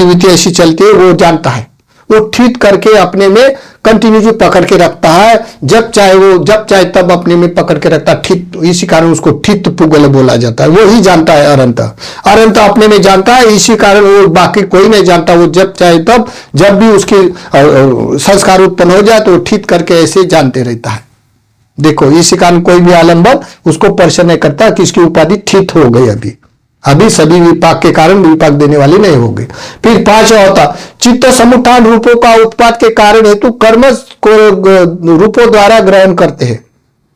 वृत्ति ऐसी चलती है, वो जानता है, वो ठीक करके अपने में कंटिन्यू पकड़ के रखता है। जब चाहे तब अपने में पकड़ के रखता है ठीक। इसी कारण उसको ठीक पुगल बोला जाता है। वो ही जानता है अनंत अपने में जानता है। इसी कारण वो बाकी कोई नहीं जानता। वो जब चाहे तब, जब भी उसकी संस्कार उत्पन्न हो जाए तो वो ठीक करके ऐसे जानते रहता है। देखो, इसी कारण कोई भी आलंबन उसको स्पर्श नहीं करता कि इसकी उपाधि ठीक हो गई। अभी सभी विपाक के कारण विपाक देने वाली नहीं होगी। फिर पांचवा होता चित्त समुत्थान रूपों का उत्पाद के कारण हेतु कर्म को रूपों द्वारा ग्रहण करते हैं।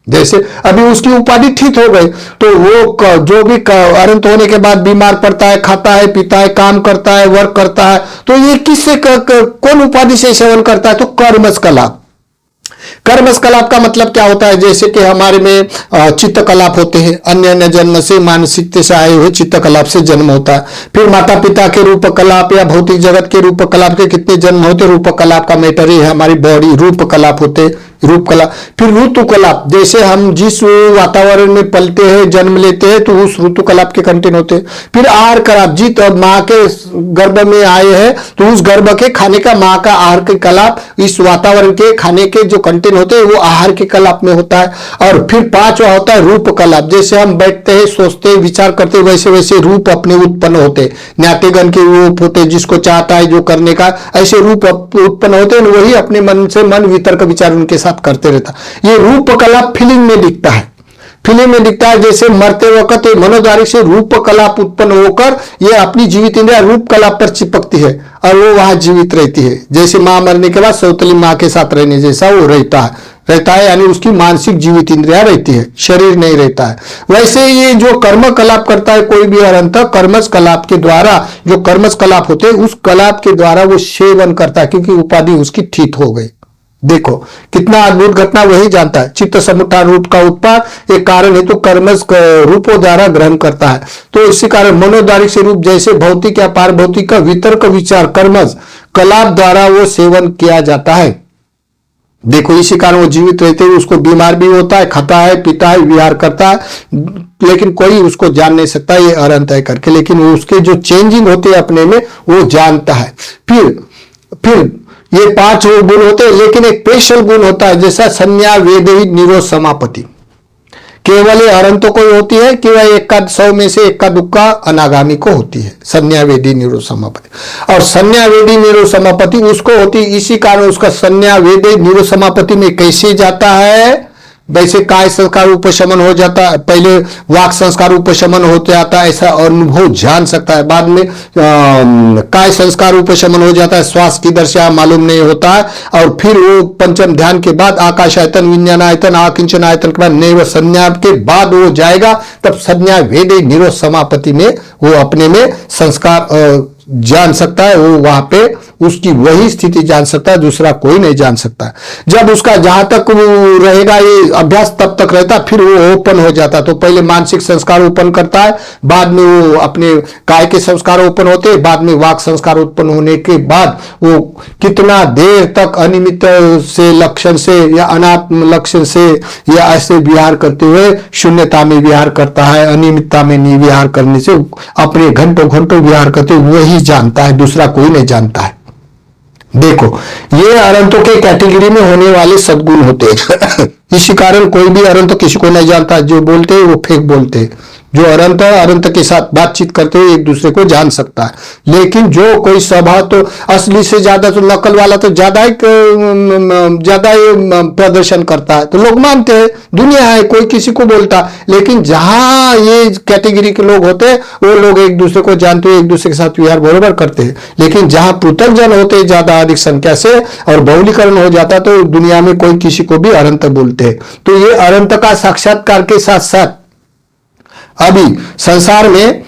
जैसे अभी उसकी उपाधि ठीक हो गई तो वो जो भी अनंत होने के बाद बीमार पड़ता है, खाता है, पीता है, काम करता है, वर्क करता है, तो ये किससे कौन उपाधि से सेवन करता है? तो कर्मस कलाप। कर्मस कलाप का मतलब क्या होता है? जैसे कि हमारे में चित्त कलाप होते हैं, अन्य अन्य जन्म से मानसिकता से आए हुए चित्त कलाप से जन्म होता है। फिर माता पिता के रूप कलाप या भौतिक जगत के रूप कलाप के कितने जन्म होते? रूप कलाप का मैटर ही है, हमारी बॉडी रूप कलाप होते, रूप कलाप। फिर ऋतु कलाप, जैसे हम जिस वातावरण में पलते हैं, जन्म लेते हैं, तो उस ऋतु कलाप के कंटेंट होते हैं। फिर आहार कलाप, जित माँ के गर्भ में आए हैं तो उस गर्भ के खाने का, माँ का आहार के कलाप, इस वातावरण के खाने के जो कंटेंट होते हैं वो आहार के कलाप में होता है। और फिर पांचवा होता है रूप कलाप, जैसे हम बैठते हैं, सोचते हैं, विचार करते हैं, वैसे वैसे रूप अपने उत्पन्न होते। ज्ञातिगण के रूप होते, जिसको चाहता है जो करने का, ऐसे रूप उत्पन्न होते हैं। वही अपने मन से मन वितर्क विचार उनके साथ करते रहता। ये रूप कलाप फीलिंग में दिखता है, फिल्म में दिखता है। जैसे मरते वक्त मनोद्वारिक से रूप कलाप उत्पन्न होकर ये अपनी जीवित इंद्रिया रूप कलाप पर चिपकती है और वो वहां जीवित रहती है। जैसे मां मरने के बाद सौतली मां के साथ रहने जैसा वो रहता है, यानी उसकी मानसिक जीवित इंद्रिया रहती है, शरीर नहीं रहता है। वैसे ये जो कर्म कलाप करता है कोई भी अनंत, कर्मस कलाप के द्वारा, जो कर्मस कलाप होते हैं उस कलाप के द्वारा वो सेवन करता है, क्योंकि उपाधि उसकी ठीक हो गई। देखो कितना अद्भुत घटना, वही जानता है। चित्त समुत्थान रूप का उत्पाद एक कारण है तो कर्मस रूपों द्वारा ग्रहण करता है। तो इसी कारण मनोद्वारिक से रूप, जैसे भौतिक या पार भौतिक का वितर्क विचार कर्मस कलाप द्वारा वो सेवन किया जाता है। देखो इसी कारण वो जीवित रहते हुए उसको बीमार भी होता है, खाता है, पीता है, विहार करता है, लेकिन कोई उसको जान नहीं सकता ये अनंत है करके। लेकिन वो उसके जो चेंजिंग होते हैं अपने में वो जानता है। फिर ये 5 गुण होते हैं, लेकिन एक स्पेशल गुण होता है, जैसा संज्ञा वेदही निरोध समापति। केवल ये अनंतों को होती है कि वह 100 में से 1 अनागामी को होती है, संज्ञा वेदी निरोध समापति। और संज्ञा वेदी निरोध समापति उसको होती है। इसी कारण उसका संज्ञा वेदी निरोध समापति में कैसे जाता है? वैसे काय संस्कार उपशमन हो जाता है, पहले वाक संस्कार उपशमन होते आता है, ऐसा अनुभव जान सकता है। बाद में काय संस्कार उपशमन हो जाता है, श्वास की दशा मालूम नहीं होता है। और फिर वो पंचम ध्यान के बाद आकाश आयतन, विज्ञान आयतन, आकिंचन आयतन के बाद नैव संज्ञा के बाद वो जाएगा, तब संज्ञा वेदे निरोध समापति में वो अपने में संस्कार जान सकता है, वो वहां पे उसकी वही स्थिति जान सकता है, दूसरा कोई नहीं जान सकता है। जब उसका जहां तक वो रहेगा ये अभ्यास तब तक रहता, फिर वो ओपन हो जाता। तो पहले मानसिक संस्कार ओपन करता है, बाद में वो अपने काय के संस्कार ओपन होते हैं, बाद में वाक संस्कार उत्पन्न होने के बाद वो कितना देर तक अनियमित से लक्षण से या अनात्म लक्षण से या ऐसे विहार करते हुए शून्यता में विहार करता है, अनियमितता में नहीं विहार करने से अपने घंटों घंटों विहार करते वही जानता है, दूसरा कोई नहीं जानता है। देखो, ये अरंतों के कैटेगरी में होने वाले सद्गुण होते हैं। इसी कारण कोई भी अरंत किसी को नहीं जानता, जो बोलते हैं वो फेक बोलते हैं। जो अरंत है, अरंत के साथ बातचीत करते हुए एक दूसरे को जान सकता है। लेकिन जो कोई सभा तो असली से ज्यादा, तो नकल वाला तो ज्यादा ही प्रदर्शन करता है, तो लोग मानते हैं दुनिया है, कोई किसी को बोलता। लेकिन जहां ये कैटेगरी के लोग होते हैं वो लोग एक दूसरे को जानते हुए एक दूसरे के साथ व्यवहार बराबर करते हैं। लेकिन जहां पृथक जन होते हैं ज्यादा अधिक संख्या से और बहुलीकरण हो जाता है, तो दुनिया में कोई किसी को भी अरंत बोलते हैं। तो ये अरंत का साक्षात्कार के साथ साथ अभी संसार में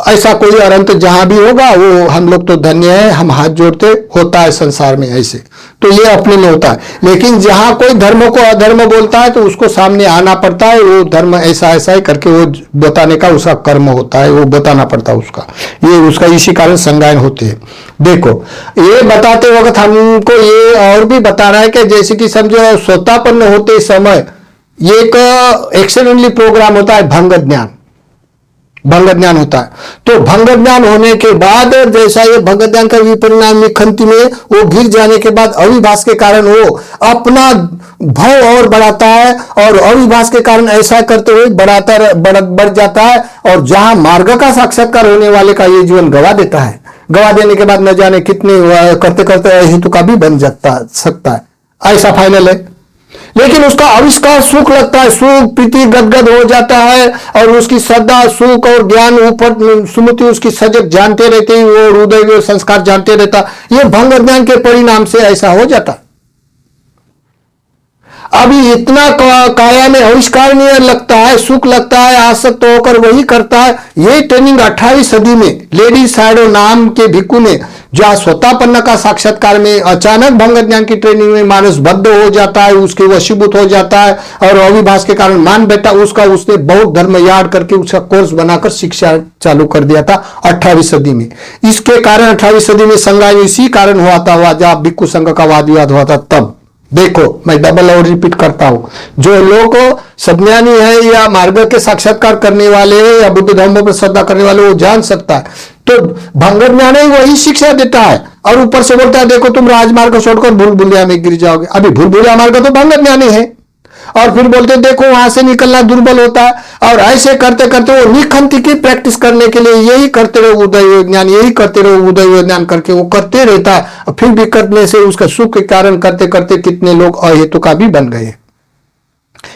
ऐसा कोई अरंत जहां भी होगा वो हम लोग तो धन्य है, हम हाथ जोड़ते, होता है संसार में ऐसे, तो ये अपने में होता है। लेकिन जहां कोई धर्म को अधर्म बोलता है तो उसको सामने आना पड़ता है, वो धर्म ऐसा ऐसा ही करके वो बताने का उसका कर्म होता है, वो बताना पड़ता है उसका, ये उसका इसी कारण संज्ञान होते हैं। देखो, ये बताते वक्त हमको ये और भी बता रहा है कि जैसे कि समझो स्वतापन्न होते समय ये एक एक्सीडेंटली प्रोग्राम होता है भंग ज्ञान, भंग ज्ञान होता है। तो भंग ज्ञान होने के बाद जैसा ये भंग ज्ञान का विपरिणाम निखंति में वो गिर जाने के बाद अविभास के कारण वो अपना भाव और बढ़ाता है, और अविभास के कारण ऐसा करते हुए बढ़ जाता है, और जहां मार्ग का साक्षात्कार होने वाले का ये जीवन गवा देता है। गवा देने के बाद न जाने कितने करते करते हेतु का भी बन सकता है, ऐसा फाइनल है। लेकिन उसका आविष्कार सुख लगता है, सुख प्रीति गदगद हो जाता है, और उसकी श्रद्धा सुख और ज्ञान ऊपर सुमति उसकी सजग जानते रहते, वो हृदय संस्कार जानते रहता। ये भंग ज्ञान के परिणाम से ऐसा हो जाता। अभी इतना काया में आविष्कारनीय लगता है, सुख लगता है, आसक्त होकर वही करता है। ये ट्रेनिंग 18वीं सदी में लेडी साइडो नाम के भिक्खु ने, जहां स्वतापन्न का साक्षात्कार में अचानक भंग ज्ञान की ट्रेनिंग में मानस बद्ध हो जाता है, उसके वशीभूत हो जाता है, और अविभास के कारण मान बैठा, उसने बहुत धर्म याद करके उसका कोर्स बनाकर शिक्षा चालू कर दिया था 18वीं सदी में। इसके कारण 18वीं सदी में संज्ञान इसी कारण हुआ था जहां भिक्खु संघ का वाद विवाद हुआ था। तब देखो, मैं डबल और रिपीट करता हूं, जो लोग सज्ञानी है या मार्ग के साक्षात्कार करने वाले या बुद्ध धर्म पर श्रद्धा करने वाले, वो जान सकता है। तो भंग ज्ञान ही वही शिक्षा देता है, और ऊपर से बोलता है देखो तुम राजमार्ग छोड़कर भूल भुलिया में गिर जाओगे। अभी भूल भुलिया मार्ग तो भंग ज्ञान ही है, और फिर बोलते देखो वहां से निकलना दुर्बल होता है, और ऐसे करते करते वो निखंति की प्रैक्टिस करने के लिए यही करते रहो उदय ज्ञान, यही करते रहो उदय ज्ञान करके वो करते रहता है, और फिर भी करने से उसका सुख के कारण करते करते कितने लोग अहेतु का भी बन गए।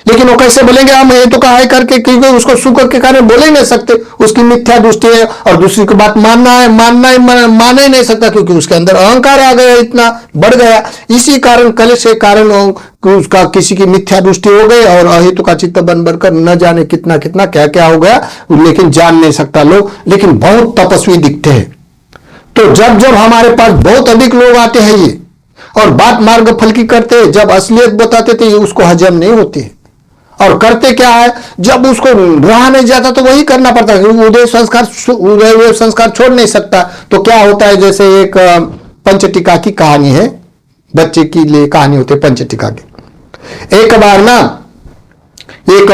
लेकिन वो कैसे बोलेंगे हम हेतु का है करके, क्योंकि उसको सुख के कारण बोले ही नहीं सकते, उसकी मिथ्या दृष्टि है, और दूसरी की बात मानना ही नहीं सकता, क्योंकि उसके अंदर अहंकार आ गया, इतना बढ़ गया। इसी कारण कलेश के कारण उसका किसी की मिथ्या दृष्टि हो गई, और अहेतु का चित्त बन बनकर न जाने कितना कितना क्या क्या हो गया, लेकिन जान नहीं सकता लोग, लेकिन बहुत तपस्वी दिखते हैं। तो जब जब हमारे पास बहुत अधिक लोग आते हैं ये, और बात मार्ग फल की करते हैं, जब असलियत बताते थे ये उसको हजम नहीं होती है, और करते क्या है, जब उसको रहा नहीं जाता तो वही करना पड़ता है। उदय संस्कार छोड़ नहीं सकता। तो क्या होता है, जैसे एक पंचटिका की कहानी है, बच्चे की लिए कहानी होती है पंचटिका की। एक बार ना एक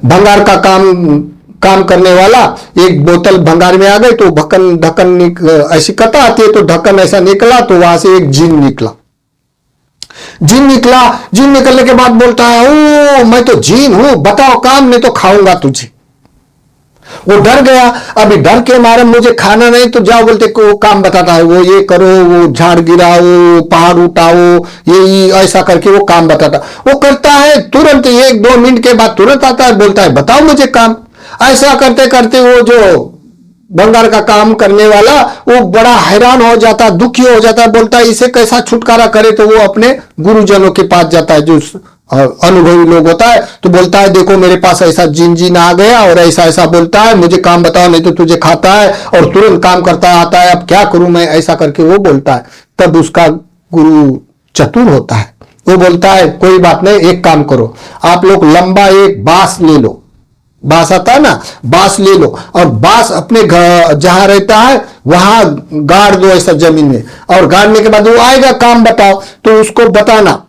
भंगार का काम करने वाला एक बोतल भंगार में आ गई, तो ढक्कन ऐसी कटा आती है, तो ढक्कन ऐसा निकला, तो वहां से एक जिन निकला। जिन निकलने के बाद बोलता है ओ मैं तो जिन हूं, बताओ काम, नहीं तो खाऊंगा तुझे। वो डर गया, अभी डर के मारे मुझे खाना नहीं, तो जाओ बोलते को काम बताता है, वो ये करो, वो झाड़ गिराओ, पहाड़ उठाओ, ये ऐसा करके वो काम बताता। वो करता है, तुरंत 1-2 मिनट के बाद तुरंत आता है, बोलता है बताओ मुझे काम। ऐसा करते करते वो जो भंगार का काम करने वाला वो बड़ा हैरान हो जाता, दुखी हो जाता, बोलता है इसे कैसा छुटकारा करे। तो वो अपने गुरुजनों के पास जाता है, जो अनुभवी लोग होता है तो बोलता है देखो मेरे पास ऐसा जिन आ गया और ऐसा ऐसा बोलता है, मुझे काम बताओ नहीं तो तुझे खाता है, और तुरंत काम करता आता है, अब क्या करूं मैं, ऐसा करके वो बोलता है। तब उसका गुरु चतुर होता है, वो बोलता है कोई बात नहीं, एक काम करो, आप लोग लंबा एक बांस ले लो, बांस आता है ना, बांस ले लो और बांस अपने घर जहां रहता है वहां गाड़ दो ऐसा जमीन में, और गाड़ने के बाद वो आएगा काम बताओ तो उसको बताना,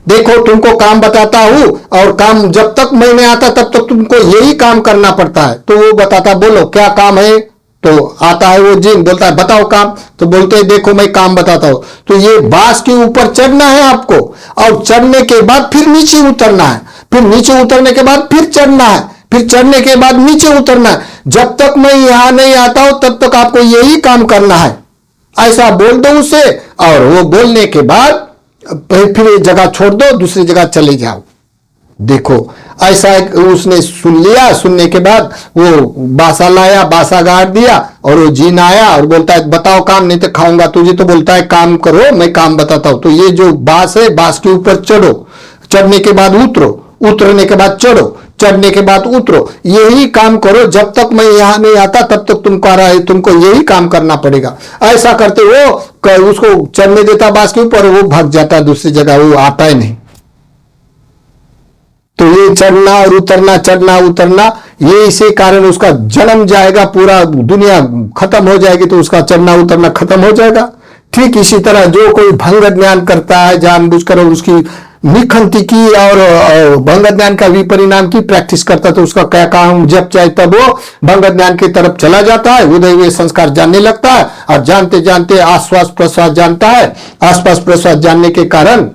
देखो तुमको काम बताता हूं और काम जब तक मैं नहीं आता तब तक तुमको यही काम करना पड़ता है। तो वो बताता, बोलो क्या काम है, तो आता है वो जिन, बोलता है बताओ काम, तो बोलते हैं देखो मैं काम बताता हूं, तो ये बांस के ऊपर चढ़ना है आपको, और चढ़ने के बाद फिर नीचे उतरना है, फिर नीचे उतरने के बाद फिर चढ़ना है, फिर चढ़ने के बाद नीचे उतरना है, जब तक मैं यहां नहीं आता हूं तब तक आपको यही काम करना है, ऐसा बोल दो उसे। और वो बोलने के बाद फिर ये जगह छोड़ दो, दूसरी जगह चले जाओ। देखो ऐसा उसने सुन लिया, सुनने के बाद वो बासा लाया, बासा गाड़ दिया, और वो जीन आया और बोलता है बताओ काम, नहीं तो खाऊंगा तुझे, तो बोलता है काम करो मैं काम बताता हूं। तो ये जो बांस है, बांस के ऊपर चढ़ो, चढ़ने के बाद उतरो, उतरने के बाद चढ़ो, चढ़ने के बाद उतरो, यही काम करो, जब तक मैं यहां नहीं आता तब तक तुमको यही काम करना पड़ेगा। ऐसा करते वो उसको चढ़ने देता बांस के ऊपर, वो भाग जाता दूसरी जगह, वो आता ही नहीं। तो ये चढ़ना और उतरना, चढ़ना उतरना, ये इसी कारण उसका जन्म जाएगा, पूरा दुनिया खत्म हो जाएगी तो उसका चढ़ना उतरना खत्म हो जाएगा। ठीक इसी तरह जो कोई भंग ज्ञान करता है जानबूझकर, उसकी निखंती की और भंग ज्ञान का विपरिणाम की प्रैक्टिस करता है, तो उसका क्या काम, जब चाहे तब वो भंग ज्ञान की तरफ चला जाता है, उदय हुए संस्कार जानने लगता है, और जानते जानते आश्वास प्रश्वास जानता है, आसपास प्रश्वास जानने के कारण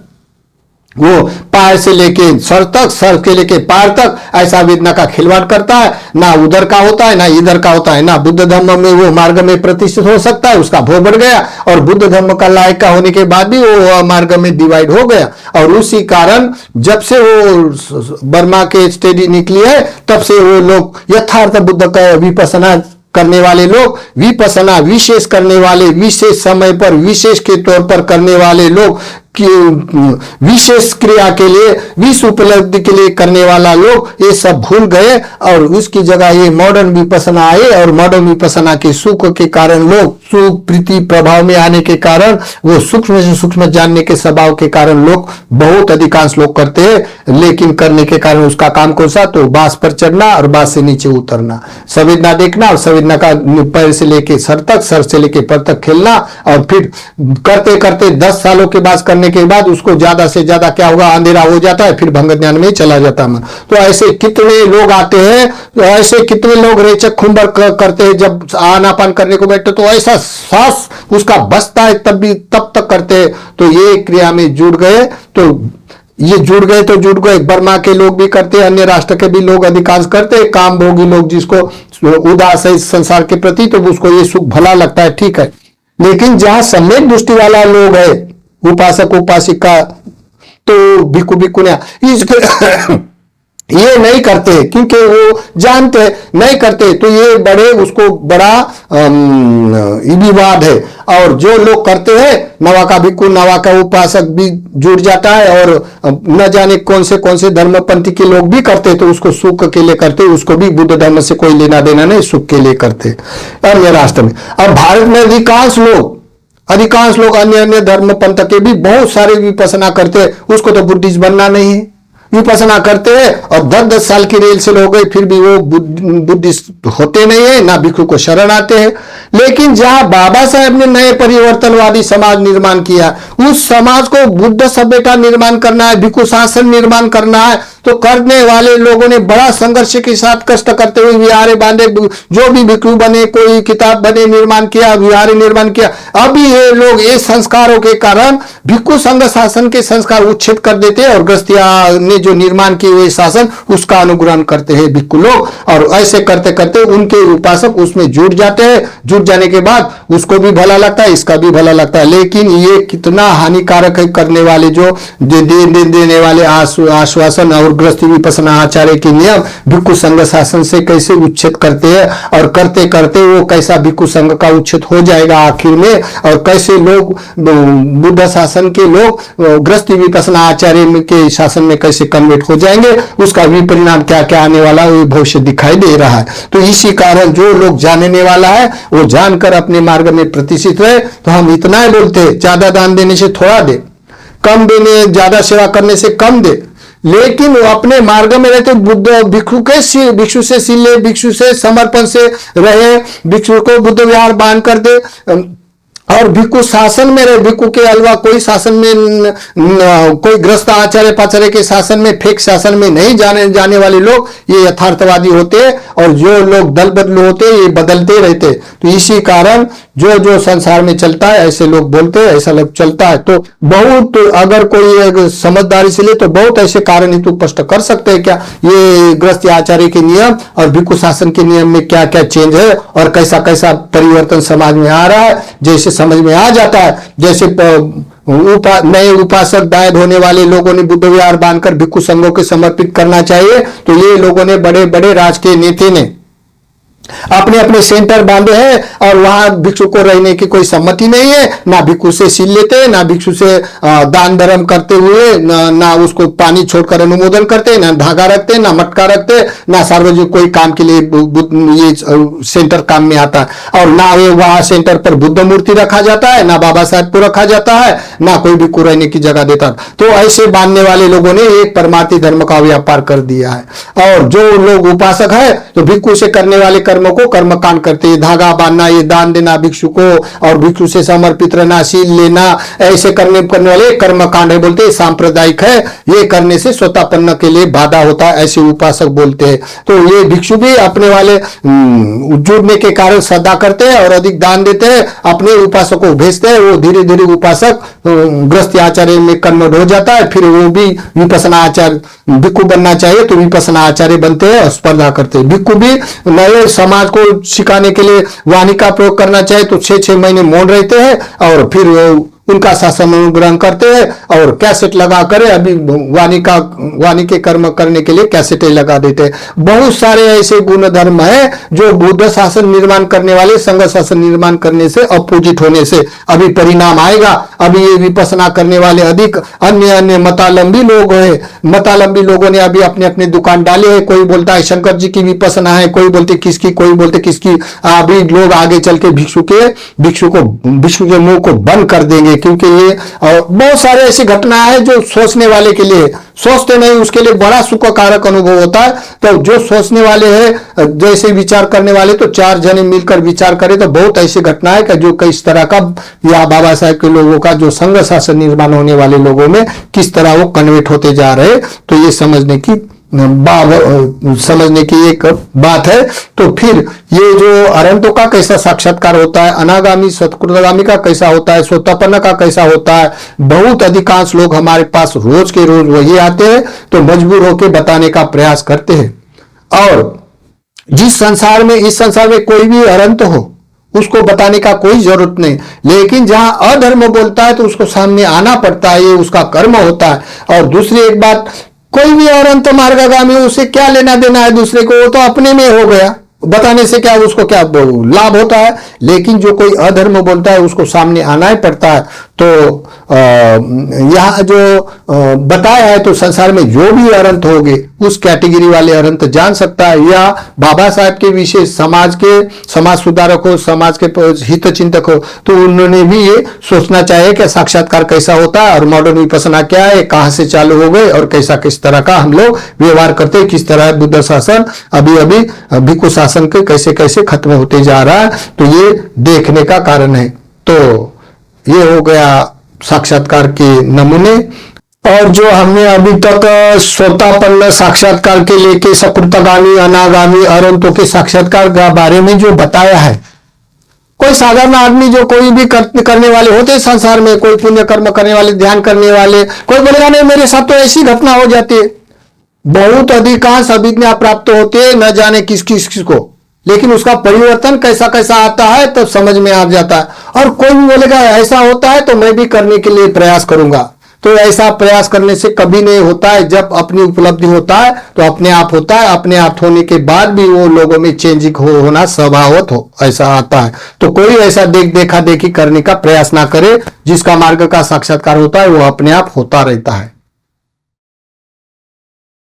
वो पैर से लेके सर तक, सर के लेके पैर तक ऐसा वेदना का खिलवाड़ करता है, ना उधर का होता है ना इधर का होता है, ना बुद्ध धर्म में वो मार्ग में प्रतिष्ठित हो सकता है, उसका भोग बढ़ गया, और बुद्ध धर्म का लायक का होने के बाद भी वो मार्ग में डिवाइड हो गया। और उसी कारण जब से वो बर्मा के स्टडी निकली है तब से वो लोग यथार्थ बुद्ध का विपसना करने वाले लोग, विपसना विशेष करने वाले, विशेष समय पर विशेष के तौर पर करने वाले लोग, कि विशेष क्रिया के लिए, विश्व उपलब्धि के लिए करने वाला लोग, ये सब भूल गए, और उसकी जगह ये मॉडर्न विपसना आए, और मॉडर्न विपसना के सुख के कारण लोग, सुख प्रीति प्रभाव में आने के कारण, वो सूक्ष्म से सूक्ष्म जानने के स्वभाव के कारण लोग, बहुत अधिकांश लोग करते हैं, लेकिन करने के कारण उसका काम कौन सा, तो बांस पर चढ़ना और बांस से नीचे उतरना, संवेदना देखना, और संवेदना का पैर से लेके सर तक, सर से लेके पैर तक खेलना, और फिर करते करते 10 सालों के बाद के बाद उसको ज्यादा से ज्यादा क्या होगा, अंधेरा हो जाता है, फिर भंग ज्ञान में चला जाता है। तो ऐसे कितने लोग आते हैं, तो ऐसे कितने लोग रेचक खुंबर करते हैं, जब आनापान करने को बैठते तो ऐसा सांस उसका बसता है, तब तक करते हैं। तो ये क्रिया में जुड़ गए, तो ये जुड़ गए तो जुड़ गए, बर्मा के लोग भी करते हैं, अन्य राष्ट्र के भी लोग अधिकांश करते हैं, काम भोगी लोग जिसको उदास है इस संसार के प्रति, तो उसको ये सुख भला लगता है, ठीक है। लेकिन जहां सम्यक दृष्टि वाला लोग है, उपासक उपासिका, तो भिक्खु भिक्खुनिया ये नहीं करते, क्योंकि वो जानते नहीं करते, तो ये बड़े उसको बड़ा विवाद है। और जो लोग करते हैं, नवा का भिक्खु, नवा का उपासक भी जुड़ जाता है, और न जाने कौन से धर्मपंथी के लोग भी करते, तो उसको सुख के लिए करते, उसको भी बुद्ध धर्म से कोई लेना देना नहीं, सुख के लिए करते अन्य राष्ट्र में। और भारत में अधिकांश लोग अन्य धर्म पंथ के भी बहुत सारे विपसना करते हैं, उसको तो बुद्धिस्ट बनना नहीं है, विपसना करते हैं, और 10-10 साल की रेल से हो गए, फिर भी वो बुद्धिस्ट होते नहीं है, ना भिक्षु को शरण आते हैं। लेकिन जहां बाबा साहब ने नए परिवर्तनवादी समाज निर्माण किया, उस समाज को बुद्ध सभ्यता निर्माण करना है, भिक्षु शासन निर्माण करना है, तो करने वाले लोगों ने बड़ा संघर्ष के साथ कष्ट करते हुए विहारे बांधे, जो भी भिक्षु बने, कोई किताब बने, निर्माण किया, विहारे निर्माण किया। अभी ये लोग ये संस्कारों के कारण भिक्षु संघ शासन के संस्कार उच्छेद कर देते हैं, और गस्तिया ने जो निर्माण किए हुए शासन उसका अनुग्रहण करते हैं भिक्षु लोग, और ऐसे करते करते उनके उपासक उसमें जुट जाते हैं। जुट जाने के बाद उसको भी भला लगता है, इसका भी भला लगता है। लेकिन ये कितना हानिकारक है, करने वाले जो देने वाले आश्वासन और और गृहस्थी विपස්සना आचार्य के नियम भिक्षु संघ शासन से कैसे उच्छेद करते हैं, और करते करते वो कैसा भिक्षु संघ का उच्छेद हो जाएगा आखिर में, और कैसे लोग बुद्ध शासन के लोग गृहस्थी विपස්සना आचार्य के शासन में कैसे कन्वर्ट हो जाएंगे, उसका विपरिणाम क्या क्या आने वाला है वो भविष्य दिखाई दे रहा है। तो इसी कारण जो लोग जानने वाला है वो जानकर अपने मार्ग में प्रतिष्ठित रहे। तो हम इतना ही बोलते हैं, ज्यादा दान देने से थोड़ा दे, कम देने, ज्यादा सेवा करने से कम दे, लेकिन वो अपने मार्ग में रहते बुद्ध भिक्षु से सिले, भिक्षु से समर्पण से रहे, भिक्षु को बुद्ध विहार बांध कर दे, और भिक्षु शासन में रहे। भिक्षु के अलावा कोई शासन में कोई ग्रस्त आचार्य पाचार्य के शासन में, फेक शासन में नहीं जाने वाले लोग ये यथार्थवादी होते, और जो लोग दल बदलू होते ये बदलते रहते। तो इसी कारण जो जो संसार में चलता है ऐसे लोग बोलते हैं, ऐसा लोग चलता है। तो बहुत अगर कोई समझदारी से ले तो बहुत ऐसे कारण हेतु स्पष्ट कर सकते हैं क्या ये गृहस्थ आचार्य के नियम और भिक्षु शासन के नियम में क्या क्या चेंज है और कैसा कैसा परिवर्तन समाज में आ रहा है। जैसे समझ में आ जाता है, जैसे नए उपासक दायद होने वाले लोगों ने बुद्ध विहार बांधकर भिक्षु संघों के समर्पित करना चाहिए, तो ये लोगों ने बड़े बड़े राजकीय नेता ने अपने अपने सेंटर बांधे हैं, और वहां भिक्षु को रहने की कोई सम्मति नहीं है, ना भिक्षु से सील लेते, ना भिक्षु से दान धर्म करते हुए, ना उसको पानी छोड़कर अनुमोदन करते, ना धागा रखते, ना मटका रखते, ना सार्वजनिक कोई काम के लिए ये सेंटर काम में आता है, और ना ये वहां सेंटर पर बुद्ध मूर्ति रखा जाता है, ना बाबा साहब को रखा जाता है, ना कोई भिक्षु रहने की जगह देता। तो ऐसे बांधने वाले लोगों ने एक परमार्थी धर्म का व्यापार कर दिया है। और जो लोग उपासक है तो भिक्षु से करने वाले कर्मों को कर्मकांड करते हैं, धागा बांधना, ये दान देना भिक्षु को, और भिक्षु से समर्पित रहना, सील लेना, ऐसे करने वाले कर्मकांड है, बोलते हैं सांप्रदायिक है, ये करने से स्वतापन्न के लिए बाधा होता है, ऐसे उपासक बोलते हैं। तो ये भिक्षु भी अपने वाले जुड़ने के कारण श्रद्धा करते हैं और अधिक दान देते हैं, अपने उपासक को भेजते हैं, वो धीरे धीरे उपासक गृहस्थ आचार्य में कन्वर्ट हो जाता है, फिर वो भी विपස්සना आचार्य भिक्षु बनना चाहिए तो विपස්සना आचार्य बनते हैं और स्पर्धा करते हैं। भिक्षु भी नए समाज को सिखाने के लिए वाणी का प्रयोग करना चाहिए तो 6-6 महीने मौन रहते हैं, और फिर उनका शासन ग्रहण करते हैं और कैसेट लगा कर अभी वाणी के कर्म करने के लिए कैसेटें लगा देते हैं। बहुत सारे ऐसे गुण धर्म है जो बुद्ध शासन निर्माण करने वाले संघ शासन निर्माण करने से अपोजिट होने से अभी परिणाम आएगा। अभी ये विपස්සना करने वाले अधिक अन्य मतालंबी लोग हैं, मतालंबी लोगों ने अभी अपने अपने दुकान डाले हैं। कोई बोलता है शंकर जी की विपස්සना है, कोई बोलते किसकी, कोई बोलते किसकी। अभी लोग आगे चल के भिक्षु के मुंह को बंद कर देंगे, क्योंकि ये बहुत सारे ऐसी घटना है जो सोचने वाले के लिए, सोचते नहीं उसके लिए बड़ा सुखकारक अनुभव होता है। तो जो सोचने वाले हैं, जैसे विचार करने वाले, तो 4 जने मिलकर विचार करें तो बहुत ऐसी घटना है कि जो किस तरह का या बाबा साहब के लोगों का जो संघ शासन निर्माण होने वाले लोगों में किस तरह वो कन्वर्ट होते जा रहे, तो ये समझने की एक बात है। तो फिर ये जो अरहंतों का कैसा साक्षात्कार होता है, अनागामी सत्कृतगामी का कैसा होता है, सोतापन्न का कैसा होता है, बहुत अधिकांश लोग हमारे पास रोज के रोज वही आते हैं, तो मजबूर होकर बताने का प्रयास करते हैं। और इस संसार में कोई भी अरहंत हो उसको बताने का कोई जरूरत नहीं, लेकिन जहां अधर्म बोलता है तो उसको सामने आना पड़ता है, ये उसका कर्म होता है। और दूसरी एक बात, कोई भी अरहंत मार्गगामी उसे क्या लेना देना है दूसरे को, वो तो अपने में हो गया, बताने से क्या उसको क्या लाभ होता है। लेकिन जो कोई अधर्म बोलता है उसको सामने आना ही पड़ता है। तो यहाँ जो बताया है, तो संसार में जो भी अरहंत होंगे उस कैटेगरी वाले अरहंत जान सकता है, या बाबा साहब के विशेष समाज सुधारक हो, समाज के हित चिंतक हो, तो उन्होंने भी ये सोचना चाहिए कि साक्षात्कार कैसा होता है और मॉडर्न विपස්සना क्या है, कहाँ से चालू हो गए और कैसा किस तरह का हम लोग व्यवहार करते हैं, किस तरह बुद्ध शासन अभी भिक्षु शासन के कैसे कैसे खत्म होते जा रहा है। तो ये देखने का कारण है। तो ये हो गया साक्षात्कार के नमूने। और जो हमने अभी तक स्वतापन्न साक्षात्कार के लेके सकृतगामी अनागामी अरहंतों के साक्षात्कार के बारे में जो बताया है, कोई साधारण आदमी जो कोई भी करने वाले होते संसार में, कोई पुण्य कर्म करने वाले, ध्यान करने वाले, कोई बोलेगा नहीं मेरे साथ तो ऐसी घटना हो जाती है। बहुत अधिकांश अभिज्ञा प्राप्त होते हैं, न जाने किस को, लेकिन उसका परिवर्तन कैसा कैसा आता है तब समझ में आ जाता है। और कोई भी बोलेगा ऐसा होता है तो मैं भी करने के लिए प्रयास करूंगा, तो ऐसा प्रयास करने से कभी नहीं होता है। जब अपनी उपलब्धि होता है तो अपने आप होता है, अपने आप होने के बाद भी वो लोगों में चेंजिंग होना स्वभावत हो ऐसा आता है। तो कोई ऐसा देखा देखी करने का प्रयास ना करे। जिसका मार्ग का साक्षात्कार होता है वो अपने आप होता रहता है।